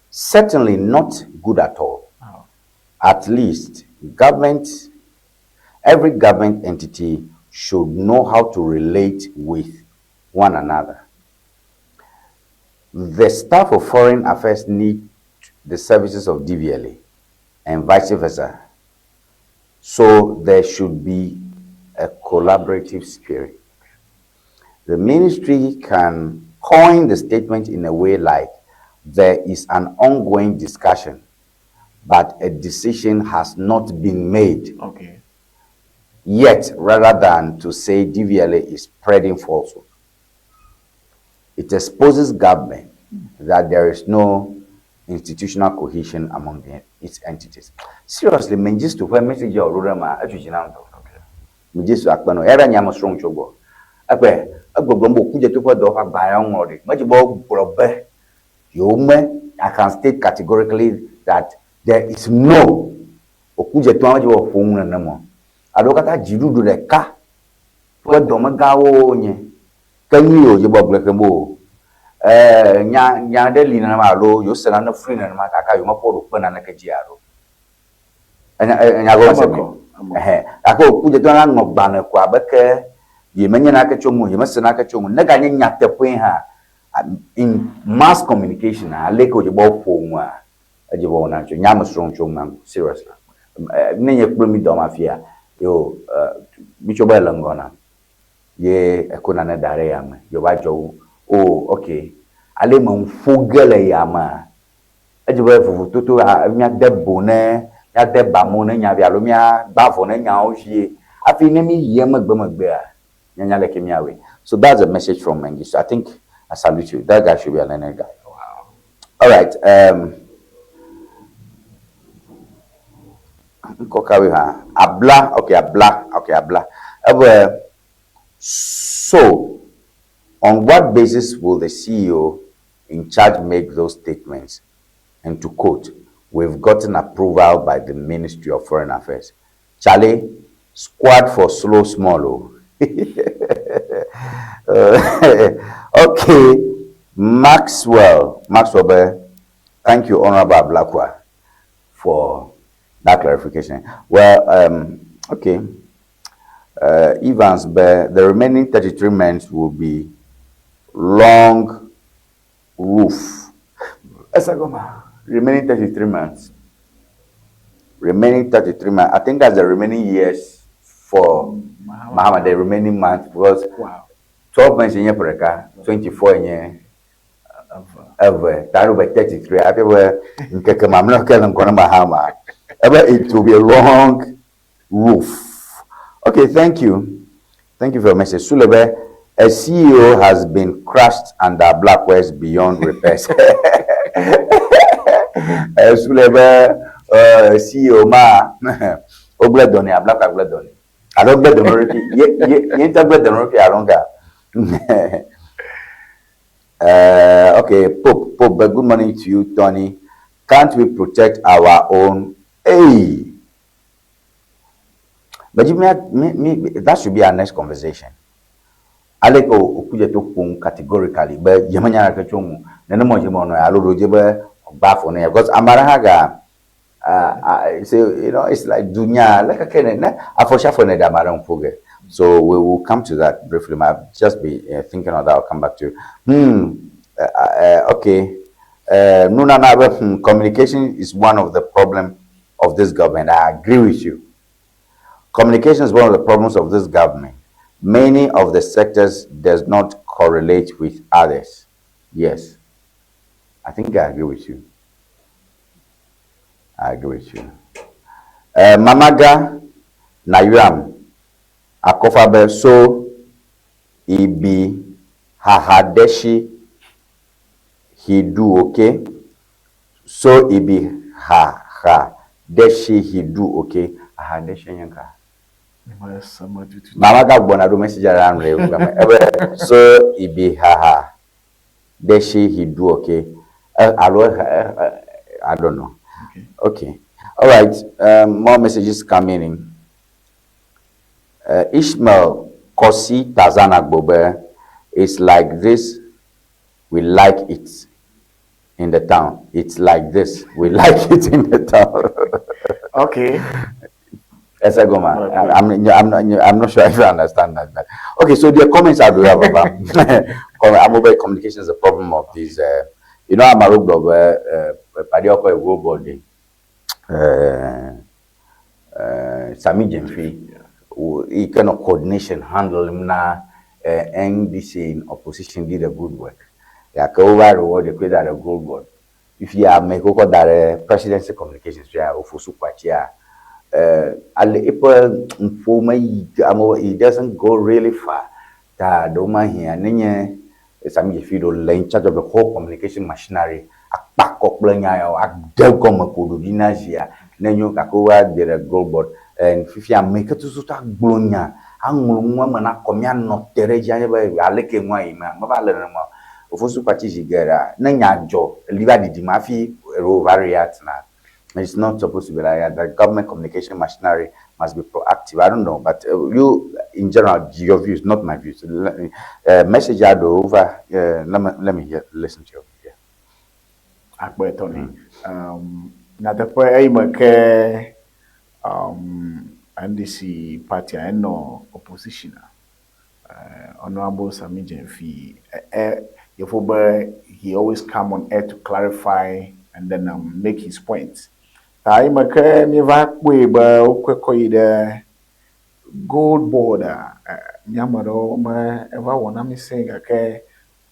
certainly not good at all. At least every government entity should know how to relate with one another. The staff of foreign affairs need the services of DVLA and vice versa. So there should be a collaborative spirit. The ministry can coin the statement in a way like there is an ongoing discussion, but a decision has not been made. Okay. Yet, rather than to say DVLA is spreading falsehood, it exposes government that there is no institutional cohesion among its entities. Seriously, just to where message or rurama atujinando. Me just akpano era nyama strong chogo. Akwe agbogbo kuje to for do fa gba yan ore. Majibo brobe yome I can state categorically that there is no okuje to majibo fun na mo. Adokata jidudu de ka to do magawo nye. Kanyi o jibo blekembo. Nya de lina ma lo yo sena na free na ma kaka yo mapodo pena na kejiaro. Nya go se ako kuje to na ngogba na kwa beke ye menye na akachomu ye mese na akachomu na ganye nyatepwen ha in mass communication aleko je bo fomu a je bo na cho nyam strong chom seriously nenye promi do mafia yo mi cho bela ngona ye ekona na dare ya ma yo ba jo okay ale mo fogele ya ma je bo fufu toto mi adebo ne ya deba mo ne nya bia lo mi bafo ne nya o hie afi ne mi ye magbe a nya like mi awe. So that's a message from Mengistu. I think I salute you. That guy should be a learned guy. Wow. All right. Abla, okay, Abla. So, on what basis will the CEO in charge make those statements? And to quote, we've gotten approval by the Ministry of Foreign Affairs. Charlie, squad for slow small. Okay, Maxwell, thank you, Honorable Blackwell, for that clarification. Well, okay. Evans, but the remaining 33 months will be long roof. Remaining 33 months. Remaining 33 months. I think that's the remaining years for Muhammad, the remaining months, because 12 months in Yepreka, 24 in year. Ever, that will be 33. I think I'm not telling Mahama. Ever, it will be a long roof. Okay, thank you. Thank you for your message. Sulebe, a CEO has been crushed under Blackwell's beyond repairs. Sulebe, CEO ma, Obledoni, a Black Obledoni. I don't bet the Noriki. You interpret the Noriki Alonga. Okay, Pope, but good morning to you, Tony. Can't we protect our own? Hey. But you that should be our next conversation. Aleko okuje to pun categorically, but yamanya ka chongu na no mojimo no aloro jebe bafo na because amarahaga say it's like dunya like akene na afosha for na damaran foge. So we will come to that briefly. I've just be thinking of that. I'll come back to you. Okay. Communication is one of the problem of this government. I agree with you. Communication is one of the problems of this government. Many of the sectors does not correlate with others. Yes. I think I agree with you. Mamaga Nayram Akofabe so Ibi Hahadeshi he do okay. So Ibi Deshi he do okay. Hahadeshi yanka. Mama ga gbona do message around le so Ibi Deshi he do okay. I don't know. Okay. All right. More messages coming in. Ishmael Kosi Tazana Gbobe is like this. We like it in the town. It's like this. We like it in the town. Okay. Esagoma. I'm not sure if you understand that. But okay, so the comments I do have about mobile communication is a problem of these. I'm a robot. Padioko a robot. Sami Jemfi. He kind of coordination handle him now. NDC in opposition did a good work. Yeah, over reward the creator a good work. If you are make that presidency communications, yeah, or for super chair. April it doesn't go really far. That doma here, Nene, Sami Fido, in charge of the whole communication machinery. A pack of blanya or a delcom kududinasia. Nenyo Kakoa did a gold board. And if you make it to Suta Glonia, woman, a command not Tereja, I like him, my Mabalanama, of Supachigera, Nanya Joe, Liva di Mafi, Rovariatna. It's not supposed to be like that. The government communication machinery must be proactive. I don't know, but you, in general, your views, not my views. Message out over. Let me listen to you. Yeah. Akbar Tony. Na tepo make NDC party and no opposition. Honorable Sami Jemfi. He always come on air to clarify and then make his points. I make me vakwe ba ukweko ide gold border. Nyamado ma ever wanna me saying okay.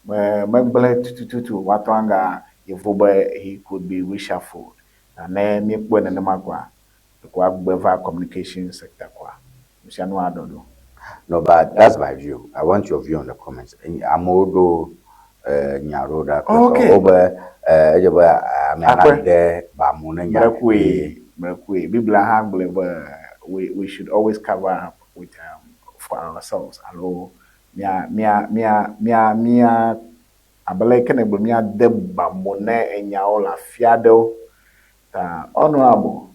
Me blend to watwanga he could be reshuffled. And then me when the magwa the communication sector kwa. I don't know. No, but that's my view. I want your view on the comments. Amodo Nyaroda okay. Over I'm not there, but Biblia Hangle, we should always cover up with for ourselves. Hello, mia abeleke ne bumia deba mone enya ola fiado. Honorable,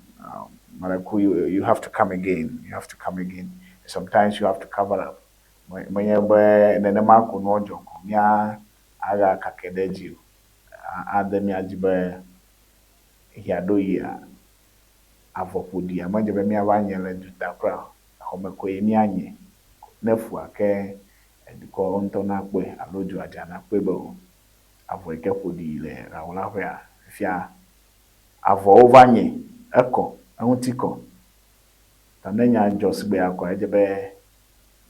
Maraku, you have to come again. You have to come again. Sometimes you have to cover up. When you buy the Nemaku no joke, mia aga kakedeji, Ademia jibe hiado ya avopudi. Amanje be mia wanyele jutakra, homeko emianye, nefu ake, ediko onto na kwe, aloju aja na kwebo, avoike pudi le, raula hwea, fia, avo ovanye, eko, ahutiko, tanenya jos be akwa, ejebe,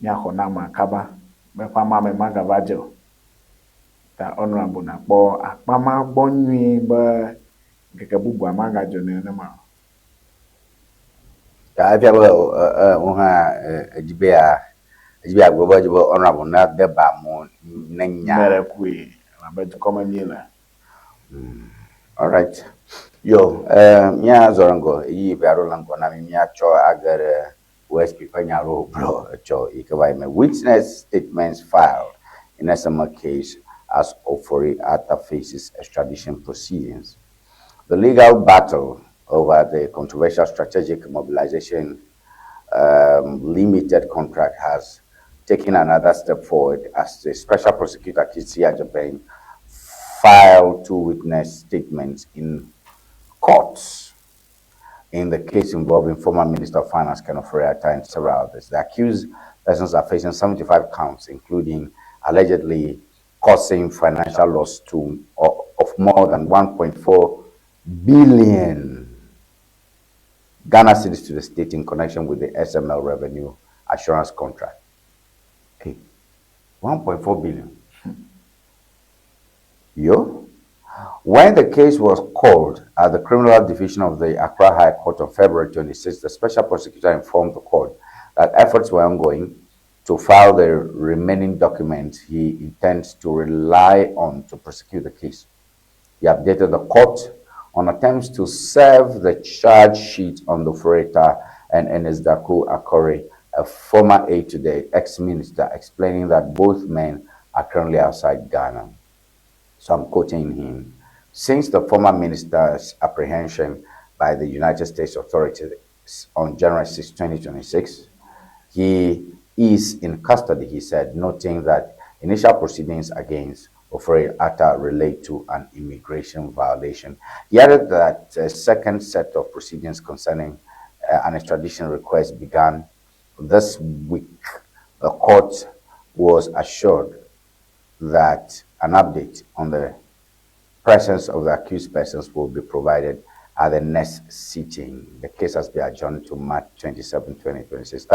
nyako nama kaba, mekwa mame magavajo, ta honorable na po, akpama bonyi ba, kekebubu amagajo ne nema. Ta afia ba unha ejibea goba jibo honorable na deba mo nenya. Merekwe, abetu koma nyela. All right. Yo, mia zorango yi biaro lango na mia cho agar West Pipanya ro bro cho ikabai me witness statements filed in SMA case as Ofori Atta faces extradition proceedings. The legal battle over the controversial strategic mobilization limited contract has taken another step forward as the special prosecutor Kisi Ajabeng filed 2 witness statements in courts in the case involving former Minister of Finance Ken Ofori-Atta and several others. The accused persons are facing 75 counts, including allegedly causing financial loss of more than 1.4 billion Ghana cedis to the state in connection with the SML revenue assurance contract. Hey, 1.4 billion. Yo? When the case was called at the Criminal Division of the Accra High Court on February 26, the special prosecutor informed the court that efforts were ongoing to file the remaining documents he intends to rely on to prosecute the case. He updated the court on attempts to serve the charge sheet on the Ofori-Atta and Ernest Daku Akore, a former aide to the ex-minister, explaining that both men are currently outside Ghana. So I'm quoting him. Since the former minister's apprehension by the United States authorities on January 6, 2026, he is in custody, he said, noting that initial proceedings against Ofori-Atta relate to an immigration violation. He added that a second set of proceedings concerning an extradition request began this week. The court was assured that an update on the presence of the accused persons will be provided at the next sitting. The case has been adjourned to March 27, 2026.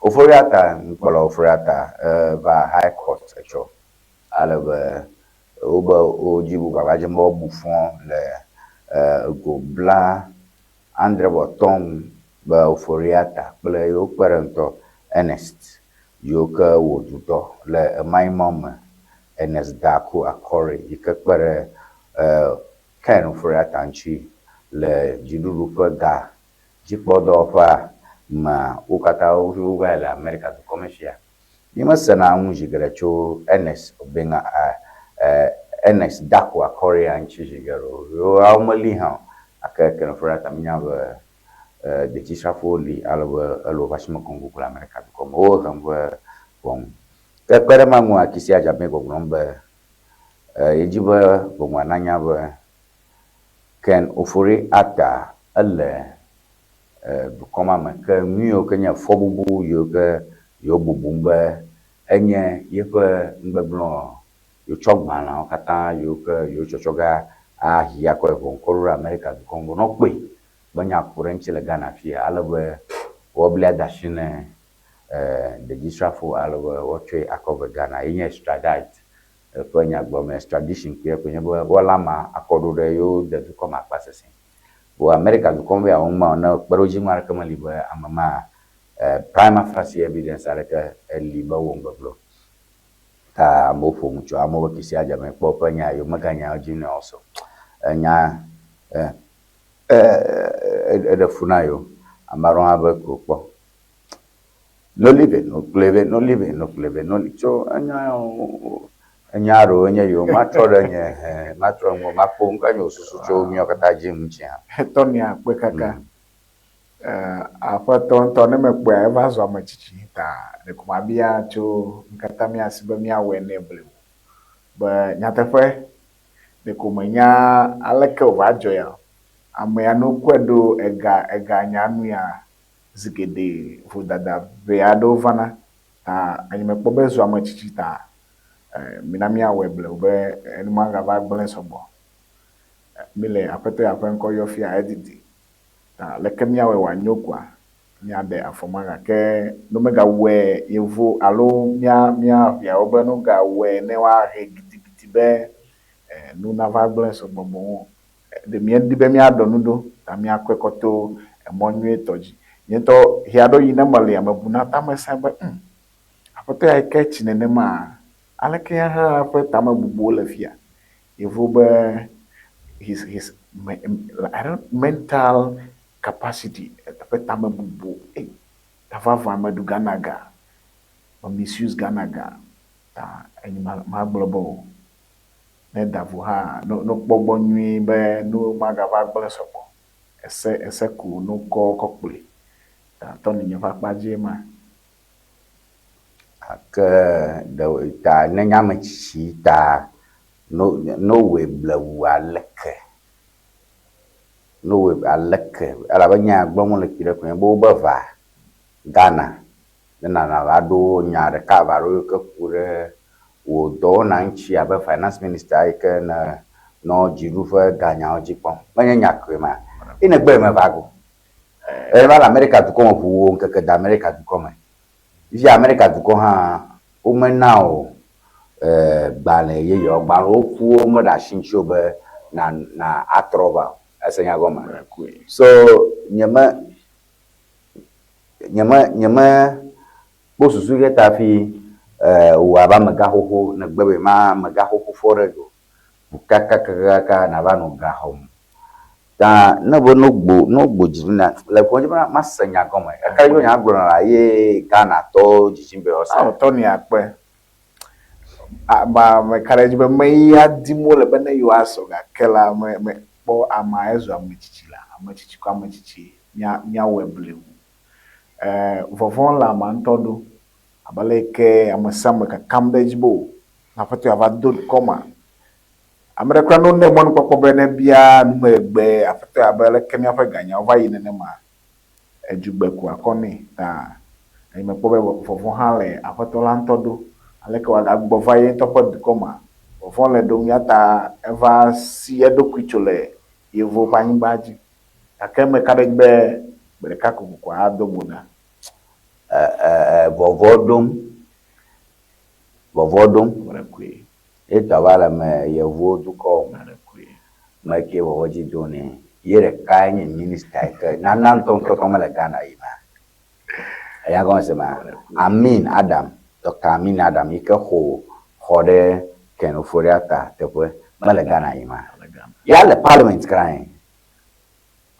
Ofori-Atta, va High Court, actually. Alors, ojibu babajembo bouffon le gobla Andre Botom ba Ofori-Atta ble yo parento Ernest yo ka woduto le maimom Ernest Daku Akore ikakpere Ken Ofori-Atta nchi le jiduru ga jipodo fa ma ukata uga la America to commercial yima sana unjigere cho Ernest obenga Ernest Daku Akore nchi jigero yo amali ha aka Ken Ofori-Atta minya de tisafoli alo vashimo kongo kula America comme o gambe bon kpere mamu akisi ajabe go nombe ejiba bo nanya ba Ken Ofori-Atta alle du koma me ke miyo kenya fobubu yo ke yo bubumbe enye yepe ngbeblo yo chogbana kata yo ke yo chochoga ahia ko konkoro America du Congo no pe banya kurenchi le Ghana fia alwe wobla dashine the distrafo alwe woche akobe Ghana inye extradite kwenya gbome extradition kwe kwenye wala ma akodo de yo de du koma pasese bo America du Congo ya umma na baroji mara kama liba amama prima facie evidence aleka liba wombablo ta mofo mucho amoba kisi aja me popanya yo maganya junior also nya de funayo amaron abe kokpo no live no pleve no live no pleve no cho anya ro anya yo matro de nye matro mo mapo nka nyo susu cho mi okata jim chia Tonia pe kaka afato nto ne mekpo eva zo amachichi ta ne kuma bia cho nkata mi asibe mi awe ne ble ba nyatefe ne kuma nya aleke ovajo ya amya no kwedo ega nyanu ya zigede vodada be ado vana ta anyime kpo bezo amachichi ta minami awe ble be enuma va gblen sobo mile apeto ya kwenko yo fia edidi ta leke mi awe wanyokwa nya de afomaga ke no mega we yevu alo mia ya obe no ga we ne wa he gidigidi be no na va gblen sobo mo de mi ndi be mi adonudo ta mi akwekoto emonwe toji nyento hiado yina male amabuna ta mesa be apeto ya ke chinene ma aleke ya ha pe ta mabubu le fia yevu be his mental capacity tapi tama bubu tava madu ganaga misuse ganaga ta eni ma globo ne davu ha no gbogbo nwi be no magava gbele sopo ese ku no kokple ta toni nyafa paje ma ak de ta ne nyama chi ta no we blewu aleke no we aleke ala banya gbomo le kire ko bo bava Ghana na la do nya de ka baro ke kure wo do na nchi abe finance minister ike na no jirufa ganya ojipon banya nya krema ina gbe me bago ba America to ko fu nke da America to ko me isi America to ko ha o me now gbale ye yo gbalo ofu mo da shincho be na atroba asenya goma so nyama bosusu ge tafi wa ba maga hoho na gbebe ma maga hoho forego bukaka na ba no ga hom ta na bo no gbo jirina le ko jima masenya goma aka yo nya gboro na ye Ghana to jijimbe osa to ni ape ba me karaji be me ya dimo le bana yo aso ga kela me po ama ezo amachichila amachichi kwa amachichi nya weble vovon la mantodo abaleke amasam ka kamdejibo na fatu avado koma amerika no ne mon ko bene bia no egbe afatu abaleke mi afa ganya ova yine ne ma ejugbe ku akoni ta ai me pobe vovon hale afatu lantodo aleke wa gbo vaye topod koma vovon le do miata eva si edo kwichole yevo panyibaji akeme kadegbe bereka ku kwa adobuna vovodom etawala me yevo duko me ke woji doni yere kanye minister ke nanan ton to mala Ghana ima ya gon sema Amin Adam Dr. Amin Adam ike hode ken foriata tepo mala Ghana ima ya le parliament krain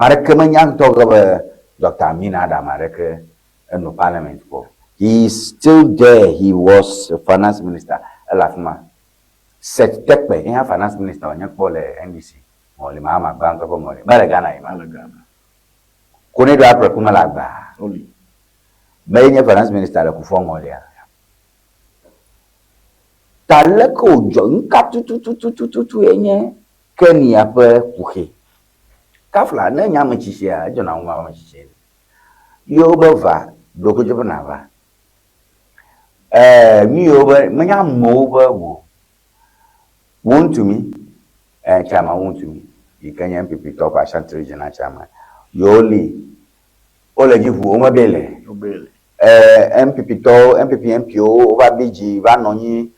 mare ke manyang to ga Dr. Amin Adam mare ke no parliament for he is still there. He was a finance minister elafuma set tekpe in finance minister onye pole NDC mole mama bank ko mole mala Ghana ima kone do apre kuma la gba oli benye finance minister le ku fo mole ya taleko jo nka tutu enye keni ape kuhe kafla na nyama chishia jona nwa ma chishia yo bava doko jobo na ba mi yo ba manya mo ba wo want to me chama want to me ikanya MPP top Ashanti regional chairman yoli ole jivu o mabele MPP to MPP MPO over BG ba nonyi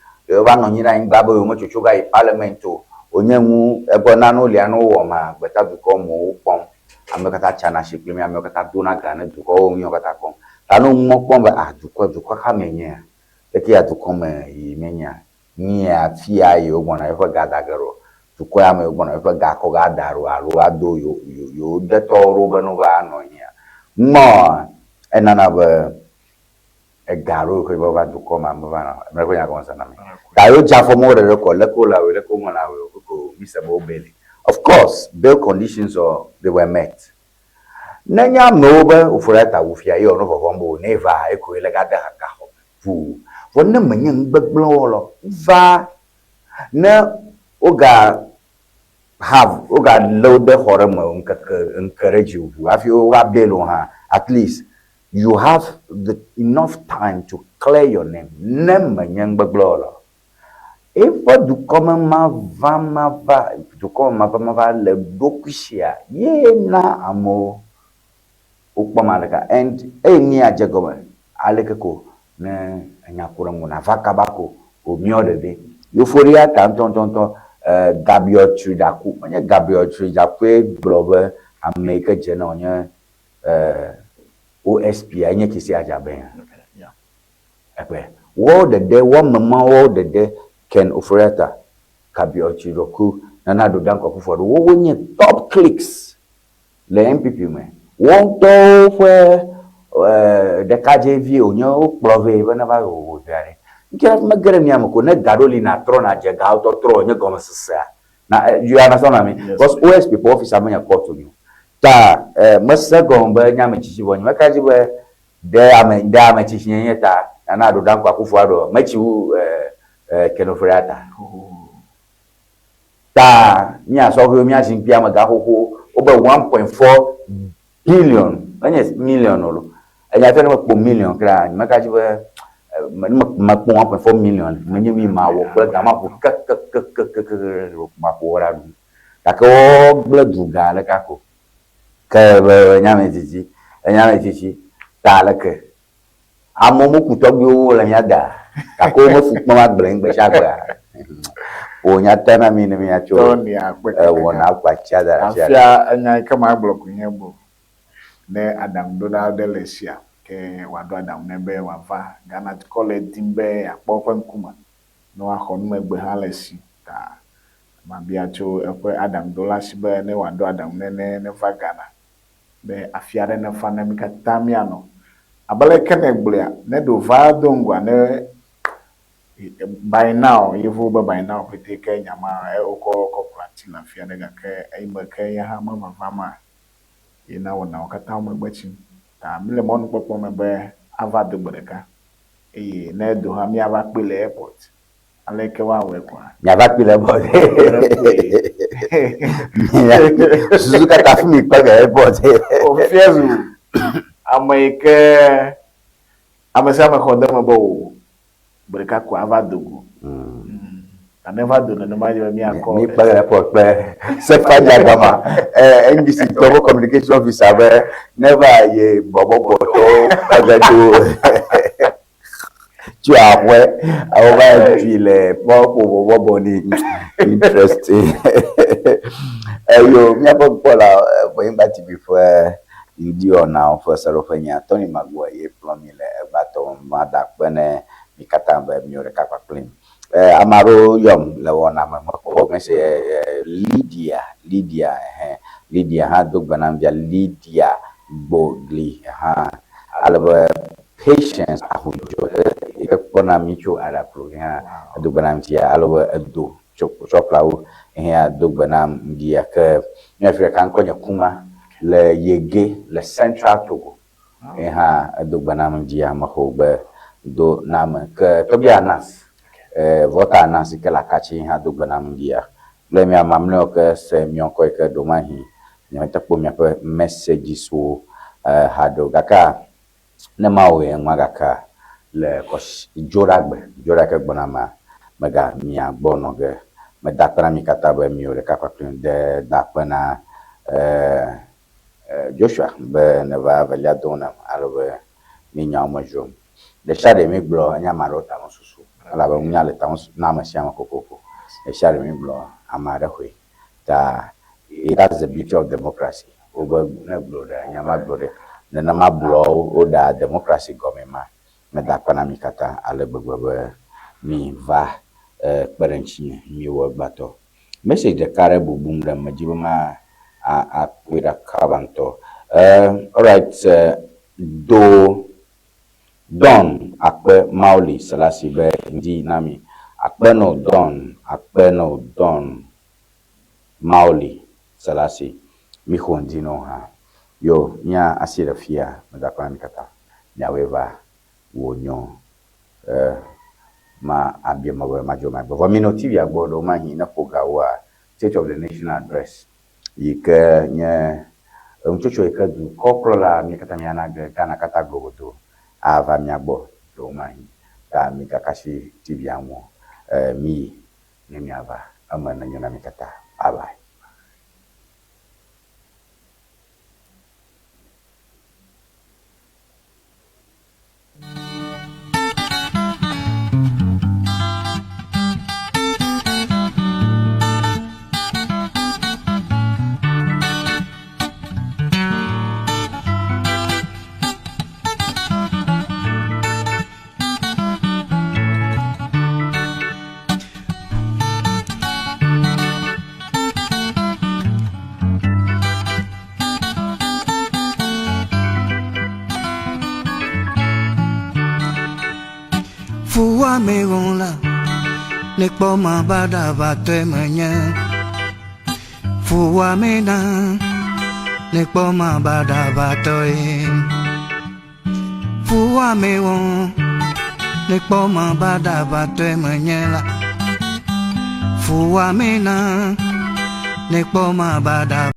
na ngba bo mo chuchuga i parliamento onyenwu ebona no le anu wo ma gbeta du ko mo pon amekata chana shiplemi amekata dona gane du ko onyo kata kon tanu mo pon ba du ko ka menye eki atu ko me yi menya ni afia yi ogbona e fo gadagero to ko am gbon e ga ko ga daru alo ado yo de toro be no ga no nya mo enana be e garo ko ba to ko ma ba na ko nya ko sana mi ta yo ja fo mo re ko le ko la we le ko mo na we ko Mr. Bobeli. Of course, bail conditions they were met. Nanya nobe ufurata ufia yo no vombo neva e ko le ga da ka ho fu wonna manyan gbegblon lo va na oga load the horror mo encourage you if you ga bail ha at least you have enough time to clear your name na manyan gbegblon lo if du comme ma va du comme ma va le dokushia ye na amo ukpamaleka and ni ajegoma aleke ko na anyakura nguna vakabako o miodede euphoria tantontonto Gabriel Tridaku onye Gabriel Tridaku blobe America jena onye OSP anye kisi ajaben ya epe wo the day wo mama wo the day Ken Oforiatta Gabriel Tridaku na do danko for wo wonye top clicks le MPP me won to fwe de KJV onyo prove bana ba o biare ngira magara ni amako na Carolina trona je ga auto tro onye go sesa na you understand me because OS people officer manya court you ta masa go ba nyame chichi bonye makaji ba de ame chichi nye ta na do danko akufo ado machi Ken Oforiatta ta nya so go mi asin pia ma ga hoko over 1.4 billion million olo enya fe no po million kra maka ji ma po 1.4 million menye mi ma wo bla ga ma po ma po ra du ta ko bla du ga la ka ko ka nya me ji ta la ke amomo ku to bi o la nya da ka ko mo fu ma bla ngbe sha gba o nya ta na mi ni mi acho wona kwa cha da afia anya kama block nyebo ne Adam Donald Lesia ke wado Adam nebe wava Ghana College timbe akpokwa nkuma no ahonu megbe halesi ta mabia cho ekwe Adam Donald be ne wado Adam ne fa Ghana be afiare ne fa na mikatami ano abale kene gblia ne do va dongwa ne by now by now pete Kenya ma oko corporate na afiare ga ke aibe ke ya ha mama fama ina wona wakata mo gbachi ta mile mo no popo me be ava de gbereka na do ha mi ava pele airport aleke wa we kwa mi ava pele airport Suzuka ta fi mi pele airport o fiezu amaike amasa ma khoda mo bo gbereka kwa ava dogo I never do no matter me call. Me pay report pe. Sefa jagama. NBC global communication officer be never ye bobo to agado. Tu apwe awa file popo bobo ni interesting. Yo me apo pola when back before you do now for Sarofanya Tony Magua ye plumbing le bato mada bene mi katamba mi ore kapa clean. Amaro yom le wona mako nse Lydia ha dog banam dia Lydia Bogli ha alaba patience ahujo e pona micho ala pro ha dog banam dia alaba do choplawo ha dog banam dia ke mi Afrika kan konya kuma le yege le Central Togo ha dog banam dia mako be do nam ke Tobianas vota nasi ke la kachi ha do banam dia le mi amamle ke se mi onko ke do mahi ni meta po mi pe message so ha do gaka ne mawe ngaka le ko jora ke banama maga mi agbono ge me dapra mi kata be mi ore ka kwapin de dapana Joshua be ne va velia dona alwe mi nyama jom de shade mi blo nya marota no susu ala ba munyale ta na masiama kokoko e share mi blo amara hwe ta that's the beauty of democracy over na blo da nyama blo de na ma blo o da democracy gomema me da pana mi kata ale gbegbe mi va perenchi mi wo bato message de kare bubum da majibuma a kwira kabanto all right don akpe mauli salasi be ndi nami akpe no don mauli salasi mi khondino ha yo nya asira fia madakwa mikata nyaweva wonyo ma abia majoma bo minoti ya gbodo ma hin na pogawa state of the nation address yike nye mchocho ikadu koprola mikata miana kana kata gogodo ava miagbo do ma hin ka mikakashi tv amo mi nyemi ava ama na nyona mikata aba Fua me gonla ne poma bada batwe manya Fua me na ne poma bada batwe Fua me gon ne poma bada batwe manya Fua me na ne poma bada